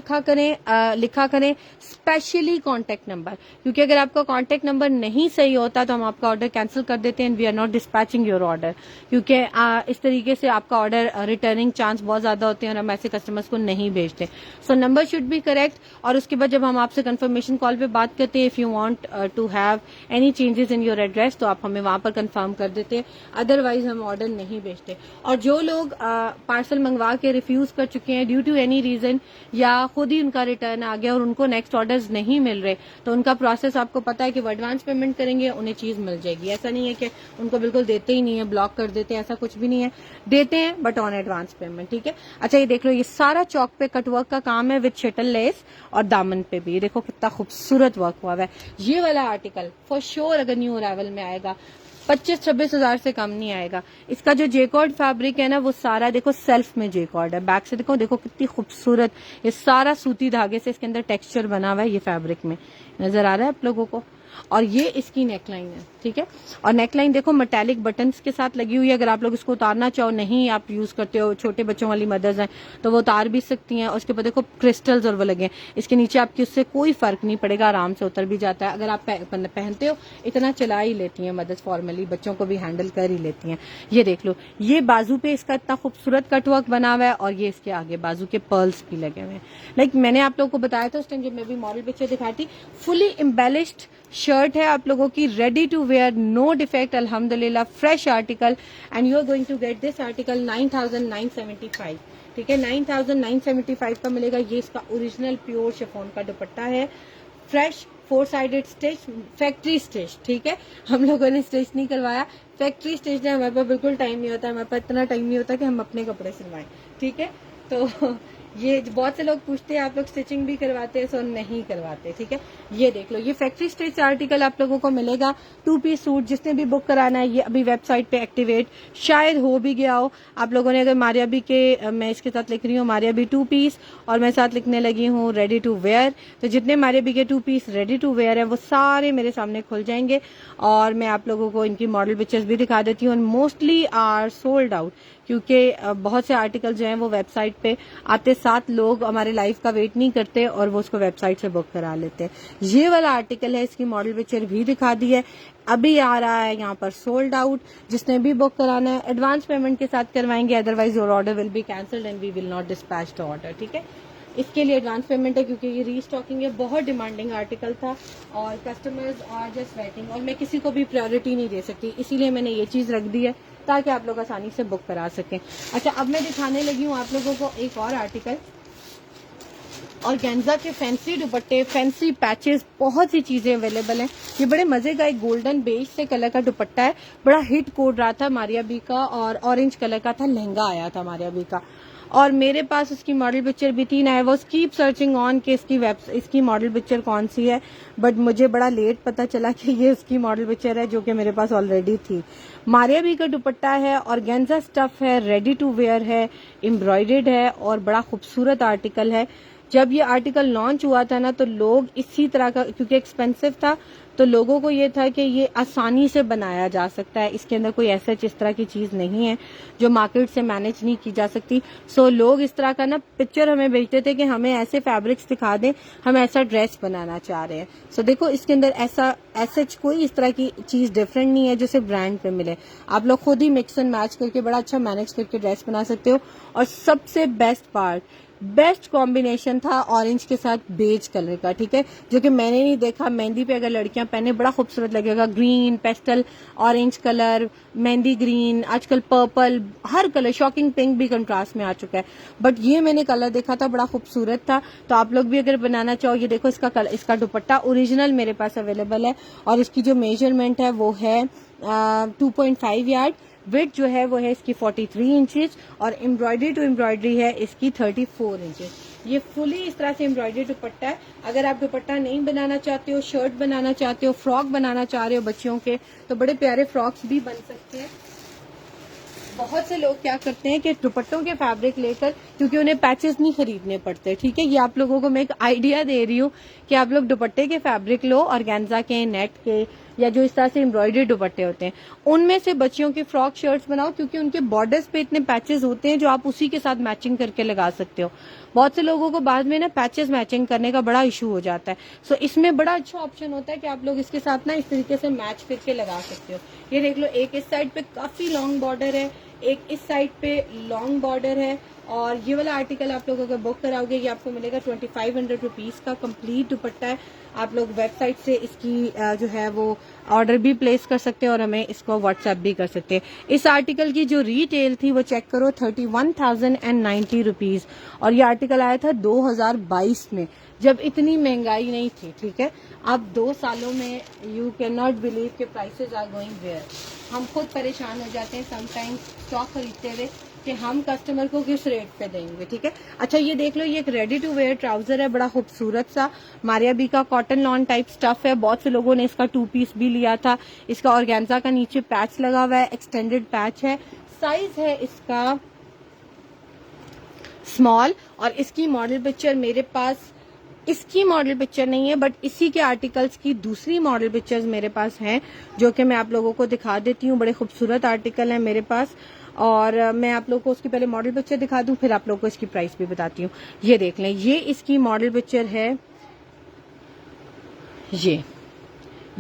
लिखा करें, स्पेशली कांटेक्ट नंबर, क्योंकि अगर आपका कांटेक्ट नंबर नहीं सही होता तो हम आपका ऑर्डर कैंसिल कर देते हैं and we are not dispatching your order, क्योंकि इस तरीके से आपका ऑर्डर रिटर्निंग चांस बहुत ज्यादा होते हैं और हम ऐसे कस्टमर्स को नहीं भेजते। So number should be correct, और उसके बाद जब हम आपसे कंफर्मेशन कॉल पे बात करते हैं, if you want to have any changes in your address तो आप हमें वहां पर कंफर्म कर देते हैं, अदरवाइज हम ऑर्डर नहीं भेजते। और जो लोग पार्सल मंगवा के रिफ्यूज कर चुके हैं ड्यू टू एनी रीजन, या खुद ही उनका रिटर्न आ गया और उनको नेक्स्ट ऑर्डर्स नहीं मिल रहे, तो उनका प्रोसेस आपको पता है कि वो एडवांस पेमेंट करेंगे, उन्हें चीज मिल जाएगी। ऐसा नहीं है कि उनको बिल्कुल देते ही नहीं है, ब्लॉक कर देते हैं, ऐसा कुछ भी नहीं है, देते हैं बट ऑन एडवांस पेमेंट, ठीक है। अच्छा, ये देख लो, ये सारा चौक पे कटवर्क का काम है विद शटल लेस, और दामन पे भी देखो कितना खूबसूरत वर्क हुआ है। ये वाला आर्टिकल फॉर श्योर अगर न्यू अराइवल में आएगा 25-26 हजार से कम नहीं आएगा। इसका जो जेकॉर्ड फैब्रिक है ना, वो सारा देखो सेल्फ में जेकॉर्ड है, बैक से देखो कितनी खूबसूरत, ये सारा सूती धागे से इसके अंदर टेक्सचर बना हुआ है, ये फैब्रिक में नजर आ रहा है आप लोगों को। और ये इसकी नेकलाइन है, ठीक है। और नेकलाइन देखो मेटालिक बटन्स के साथ लगी हुई है, अगर आप लोग इसको उतारना चाहो, नहीं आप यूज करते हो, छोटे बच्चों वाली मदर्स हैं तो वो उतार भी सकती हैं। और उसके बाद देखो क्रिस्टल्स और वो लगे हैं, इसके नीचे आपकी उससे कोई फर्क नहीं पड़ेगा, आराम से उतर भी जाता है। अगर आप पहनते हो इतना चला ही लेती हैं मदर्स, फॉर्मली बच्चों को भी हैंडल कर ही लेती हैं। ये देख लो, ये बाजू पे इसका इतना खूबसूरत कटवर्क बना हुआ है, और ये इसके आगे बाजू के पर्ल्स भी लगे हुए हैं। लाइक मैंने आप लोगों को बताया था उस टाइम जब मैं भी मॉडल पिक्चर दिखाई थी, फुली एम्बेलिश्ड शर्ट है आप लोगों की, ready to wear, no defect, अल्हम्दुलिल्लाह, fresh article, and you are going to get this article 9,975, ठीक है। 9,975 का मिलेगा। ये इसका ओरिजिनल प्योर शिफॉन का दुपट्टा है, fresh 4 sided stitch, factory stitch, ठीक है। हम लोगों ने स्टिच नहीं करवाया, फैक्ट्री स्टिच है। हमारे पास बिल्कुल टाइम नहीं होता, हमारे पास इतना टाइम नहीं होता कि हम अपने कपड़े सिलवाएं, ठीक है। तो ये बहुत से लोग पूछते हैं आप लोग स्टिचिंग भी करवाते हैं, सो नहीं करवाते, ठीक है। ये देख लो, ये फैक्ट्री स्टिच आर्टिकल आप लोगों को मिलेगा, 2 पीस सूट, जिसने भी बुक कराना है ये अभी वेबसाइट पे एक्टिवेट शायद हो भी गया हो। आप लोगों ने अगर मारिया बी के, मैं इसके साथ लिख रही हूँ मारिया बी 2 पीस, और मैं साथ लिखने लगी हूँ रेडी टू वेयर, तो जितने मारिया बी के 2 पीस रेडी टू वेयर है वो सारे मेरे सामने खुल जाएंगे, और मैं आप लोगों को इनकी मॉडल पिक्चर्स भी दिखा देती हूँ। मोस्टली आर सोल्ड आउट, क्योंकि बहुत से आर्टिकल जो हैं वो वेबसाइट पे आते साथ लोग हमारे लाइव का वेट नहीं करते और वो उसको वेबसाइट से बुक करा लेते हैं। ये वाला आर्टिकल है, इसकी मॉडल पिक्चर भी दिखा दी है, अभी आ रहा है यहाँ पर सोल्ड आउट। जिसने भी बुक कराना है एडवांस पेमेंट के साथ करवाएंगे, otherwise your order will be cancelled and we will not dispatch the order, ठीक है। इसके लिए एडवांस पेमेंट है क्योंकि ये रीस्टॉकिंग है, बहुत डिमांडिंग आर्टिकल था और कस्टमर्स आर जस्ट वेटिंग, और मैं किसी को भी प्रायोरिटी नहीं दे सकती, इसीलिए मैंने ये चीज रख दी है ताकि आप लोग आसानी से बुक करा सकें। अच्छा, अब मैं दिखाने लगी हूँ आप लोगों को एक और आर्टिकल, और गेंजा के फैंसी दुपट्टे, फैंसी पैचेस, बहुत सी चीजें अवेलेबल हैं। ये बड़े मजे का एक गोल्डन बेज से कलर का दुपट्टा है, बड़ा हिट कोड रहा था मारिया बी का, और ऑरेंज कलर का था, लहंगा आया था मारिया बी का, और मेरे पास उसकी मॉडल पिक्चर भी 3 आया। वो कीप सर्चिंग ऑन कि इसकी मॉडल पिक्चर कौन सी है, बट मुझे बड़ा लेट पता चला कि ये उसकी मॉडल पिक्चर है जो कि मेरे पास ऑलरेडी थी। मारिया बी का दुपट्टा है, ऑर्गेन्जा स्टफ है, रेडी टू वेयर है, एम्ब्रॉयडर्ड है, और बड़ा खूबसूरत आर्टिकल है। जब ये आर्टिकल लॉन्च हुआ था ना, तो लोग इसी तरह का, क्योंकि एक्सपेंसिव था, तो लोगों को ये था कि ये आसानी से बनाया जा सकता है, इसके अंदर कोई ऐसा इस तरह की चीज नहीं है जो मार्केट से मैनेज नहीं की जा सकती। सो लोग इस तरह का ना पिक्चर हमें भेजते थे कि हमें ऐसे फैब्रिक्स दिखा दें, हम ऐसा ड्रेस बनाना चाह रहे हैं। सो देखो, इसके अंदर ऐसा कोई इस तरह की चीज डिफरेंट नहीं है जो सिर्फ ब्रांड पे मिले, आप लोग खुद ही मिक्स एंड मैच करके बड़ा अच्छा मैनेज करके ड्रेस बना सकते हो। और सबसे बेस्ट कॉम्बिनेशन था ऑरेंज के साथ बेज कलर का, ठीक है, जो कि मैंने नहीं देखा। मेहंदी पे अगर लड़कियां पहने बड़ा खूबसूरत लगेगा, green, pastel orange colour, mehndi green, आजकल पर्पल, हर कलर, शॉकिंग पिंक भी कंट्रास्ट में आ चुका है, बट ये मैंने कलर देखा था, बड़ा खूबसूरत था। तो आप लोग भी अगर बनाना चाहो, ये देखो इसका दुपट्टा ओरिजिनल मेरे पास अवेलेबल है, और इसकी जो मेजरमेंट है वो है 2.5 यार्ड, विड्थ जो है वो है इसकी 43 इंचेस और एम्ब्रॉयडरी टू एम्ब्रॉयडरी है इसकी 34 इंचेस। ये फुली इस तरह से एम्ब्रॉयडरी दुपट्टा है। अगर आप दुपट्टा नहीं बनाना चाहते हो, शर्ट बनाना चाहते हो, फ्रॉक बनाना चाह रहे हो बच्चियों के, तो बड़े प्यारे फ्रॉक्स भी बन सकते हैं। बहुत से लोग क्या करते हैं कि दुपट्टों के फैब्रिक लेकर, क्योंकि उन्हें पैचेस नहीं खरीदने पड़ते, ठीक है, ये आप लोगों को मैं एक आइडिया दे रही हूँ कि आप लोग दुपट्टे के फैब्रिक लो, ऑर्गेन्जा के, नेट के, या जो इस तरह से एम्ब्रॉयडरी दुपट्टे होते हैं उनमें से बच्चियों की फ्रॉक शर्ट्स बनाओ, क्योंकि उनके बॉर्डर्स पे इतने पैचेस होते हैं जो आप उसी के साथ मैचिंग करके लगा सकते हो। बहुत से लोगों को बाद में ना पैचेस मैचिंग करने का बड़ा इशू हो जाता है। सो इसमें बड़ा अच्छा ऑप्शन होता है कि आप लोग इसके साथ ना इस तरीके से मैच करके लगा सकते हो। ये देख लो, एक इस साइड पे काफी लॉन्ग बॉर्डर है, एक इस साइड पे लॉन्ग बॉर्डर है, और ये वाला आर्टिकल आप लोग अगर बुक कराओगे ये आपको मिलेगा 2500 रुपीज का कंप्लीट दुपट्टा है। आप लोग वेबसाइट से इसकी जो है वो ऑर्डर भी प्लेस कर सकते हैं और हमें इसको व्हाट्सएप भी कर सकते हैं। इस आर्टिकल की जो रिटेल थी वो चेक करो 31,090 रुपीज, और ये आर्टिकल आया था 2022 में, जब इतनी महंगाई नहीं थी, ठीक है। अब 2 सालों में यू कैन नॉट बिलीव के प्राइसेस आर गोइंग वेयर। हम खुद परेशान हो जाते हैं समटाइम्स स्टॉक खरीदते हुए कि हम कस्टमर को किस रेट पे देंगे, ठीक है। अच्छा ये देख लो, ये एक रेडी टू वेयर ट्राउजर है, बड़ा खूबसूरत सा मारिया बी का कॉटन लॉन टाइप स्टफ है। बहुत से लोगों ने इसका 2 पीस भी लिया था। इसका ऑर्गेन्जा का नीचे पैच लगा हुआ है, एक्सटेंडेड पैच है। साइज है इसका स्मॉल, और इसकी मॉडल पिक्चर मेरे पास, इसकी मॉडल पिक्चर नहीं है बट इसी के आर्टिकल्स की दूसरी मॉडल पिक्चर्स मेरे पास हैं, जो कि मैं आप लोगों को दिखा देती हूँ। बड़े खूबसूरत आर्टिकल है मेरे पास, और मैं आप लोगों को उसकी पहले मॉडल पिक्चर दिखा दूं, फिर आप लोगों को इसकी प्राइस भी बताती हूँ। ये देख लें, ये इसकी मॉडल पिक्चर है। ये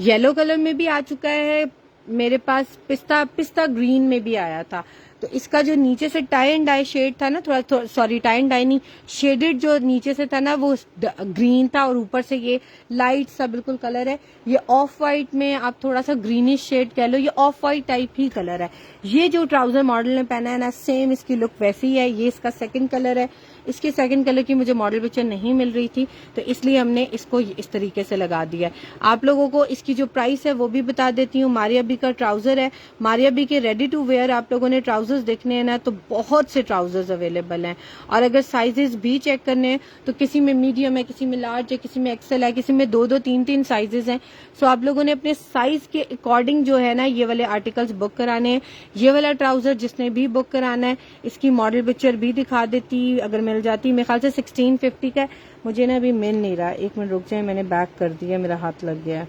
येलो कलर में भी आ चुका है मेरे पास, पिस्ता ग्रीन में भी आया था। तो इसका जो नीचे से टाई एंड डाई शेड था ना, थोड़ा सॉरी टाई एंड डाई नहीं, शेडेड जो नीचे से था ना वो ग्रीन था, और ऊपर से ये लाइट सा बिल्कुल कलर है। ये ऑफ वाइट में आप थोड़ा सा ग्रीनिश शेड कह लो, ये of white type he colour है। ये जो ट्राउजर मॉडल ने पहना है ना, सेम इसकी लुक वैसी है। ये इसका सेकंड कलर है। इसके सेकंड कलर की मुझे मॉडल पिक्चर नहीं मिल रही थी, तो इसलिए हमने इसको इस तरीके से लगा दिया। आप लोगों को इसकी जो प्राइस है वो भी बता देती हूँ। मारिया बी का ट्राउजर है, मारिया बी के रेडी टू वेयर आप लोगों ने ट्राउजर्स देखने हैं ना, तो बहुत से ट्राउजर्स अवेलेबल हैं। और अगर साइजेस भी चेक करने हैं तो किसी में मीडियम है, किसी में लार्ज है, किसी में एक्सेल है, किसी में 2-2, 3-3 साइजेस हैं। सो आप लोगों ने अपने साइज के अकॉर्डिंग जो है ना ये वाले आर्टिकल्स बुक कराने हैं। ये वाला ट्राउजर जिसने भी बुक कराना है, इसकी मॉडल पिक्चर भी दिखा देती अगर मिल जाती। मेरे ख्याल से 1650 का है, मुझे ना अभी मिल नहीं रहा। 1 मिनट रुक जाए, मैंने बैक कर दिया, मेरा हाथ लग गया।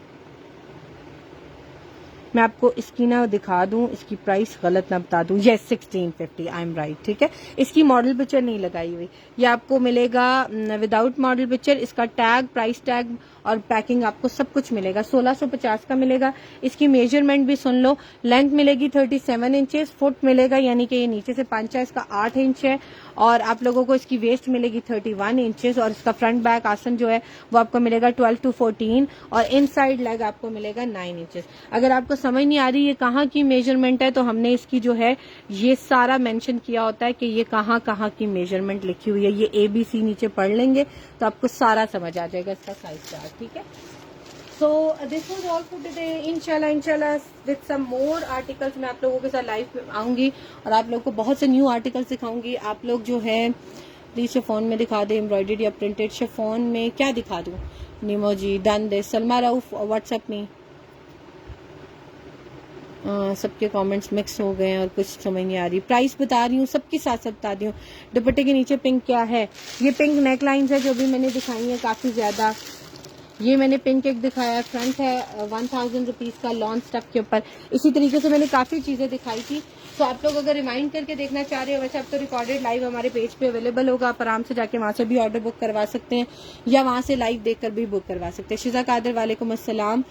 मैं आपको इसकी ना दिखा दूं, इसकी प्राइस गलत ना बता दूं। यस 1650, आई एम राइट, ठीक है। इसकी मॉडल पिक्चर नहीं लगाई हुई, ये आपको मिलेगा विदाउट मॉडल पिक्चर। इसका टैग, प्राइस टैग और पैकिंग आपको सब कुछ मिलेगा। 1650 का मिलेगा। इसकी मेजरमेंट भी सुन लो, लेंथ मिलेगी 37 इंचेस, फुट मिलेगा यानी कि ये नीचे से 5 है, इसका 8 इंच है, और आप लोगों को इसकी वेस्ट मिलेगी 31 इंचेस, और इसका फ्रंट बैक आसन जो है वो आपको मिलेगा 12 to 14, और इनसाइड लेग आपको मिलेगा 9 इंचेस। अगर आपको समझ नहीं आ रही ये कहाँ की मेजरमेंट है, तो हमने इसकी जो है ये सारा मेंशन किया होता है कि ये कहाँ कहाँ की मेजरमेंट लिखी हुई है। ये ABC नीचे पढ़ लेंगे तो आपको सारा समझ आ जाएगा इसका साइज चार्ट, ठीक है। So this was all for today. इंशाल्लाह विद सम मोर आर्टिकल्स मैं आप लोगों के साथ लाइव में आऊंगी और आप लोगों को बहुत से न्यू आर्टिकल्स दिखाऊंगी। आप लोग जो है प्लीज शिफॉन में दिखा दे, एम्ब्रॉयडर्ड या प्रिंटेड। शिफॉन में क्या दिखा दूं? निमो जी डन दे। सलमा रऊफ व्हाट्सएप में। सबके कमेंट्स मिक्स हो गए हैं और कुछ समझ नहीं आ रही। प्राइस बता रही हूँ, सबके साथ सब बता रही हूँ। दुपट्टे के नीचे पिंक क्या है? ये पिंक नेक लाइन्स है जो भी मैंने दिखाई है काफी ज्यादा। ये मैंने पिंक एक दिखाया है, फ्रंट है 1000 रुपीज का लॉन स्टफ के ऊपर। इसी तरीके से मैंने काफी चीजें दिखाई थी। तो आप लोग अगर रिमाइंड करके देखना चाह रहे हो, वैसे अब तो रिकॉर्डेड लाइव हमारे पेज पे अवेलेबल होगा, आप आराम से जाके वहां से भी ऑर्डर बुक करवा सकते हैं या वहां से लाइव देखकर भी बुक करवा सकते हैं। शिजा कादर वालेकुम अस्सलाम।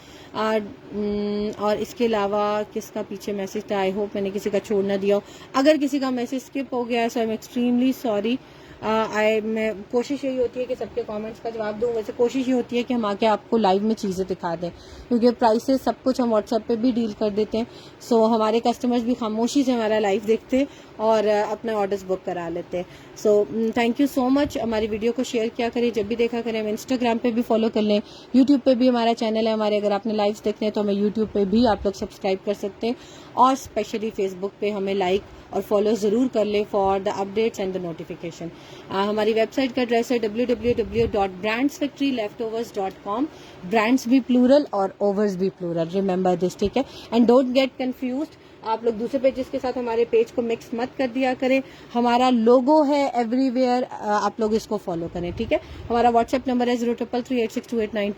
और इसके अलावा किसका पीछे मैसेज था? आई होप मैंने किसी का छोड़ ना दिया हो। अगर किसी का मैसेज स्किप हो गया है सो आई एम एक्सट्रीमली सॉरी। मैं कोशिश यही होती है कि सबके कमेंट्स का जवाब दूं। वैसे कोशिश ये होती है कि हम आके आपको लाइव में चीज़ें दिखा दें, क्योंकि प्राइसेस सब कुछ हम व्हाट्सएप पे भी डील कर देते हैं। सो हमारे कस्टमर्स भी खामोशी से हमारा लाइव देखते हैं और अपने ऑर्डर्स बुक करा लेते हैं। So thank you so much. हमारी वीडियो को शेयर किया करें, जब भी देखा करें। हमें इंस्टाग्राम पे भी फॉलो कर लें, यूट्यूब पे भी हमारा चैनल है हमारे। अगर आपने लाइव्स देखने हैं तो हमें यूट्यूब पे भी आप लोग सब्सक्राइब कर सकते हैं, और स्पेशली फेसबुक पे हमें लाइक और फॉलो ज़रूर कर ले for the updates and the notification. हमारी वेबसाइट का एड्रेस है www.brandsfactoryleftovers.com। ब्रांड्स भी प्लूरल और ओवर्स भी प्लूरल, रिमेंबर दिस, ठीक है। एंड डोंट गेट कंफ्यूज्ड, आप लोग दूसरे पेजेस के साथ हमारे पेज को मिक्स मत कर दिया करें। हमारा लोगो है एवरीवेयर, आप लोग इसको फॉलो करें, ठीक है। हमारा व्हाट्सएप नंबर है 0333862892।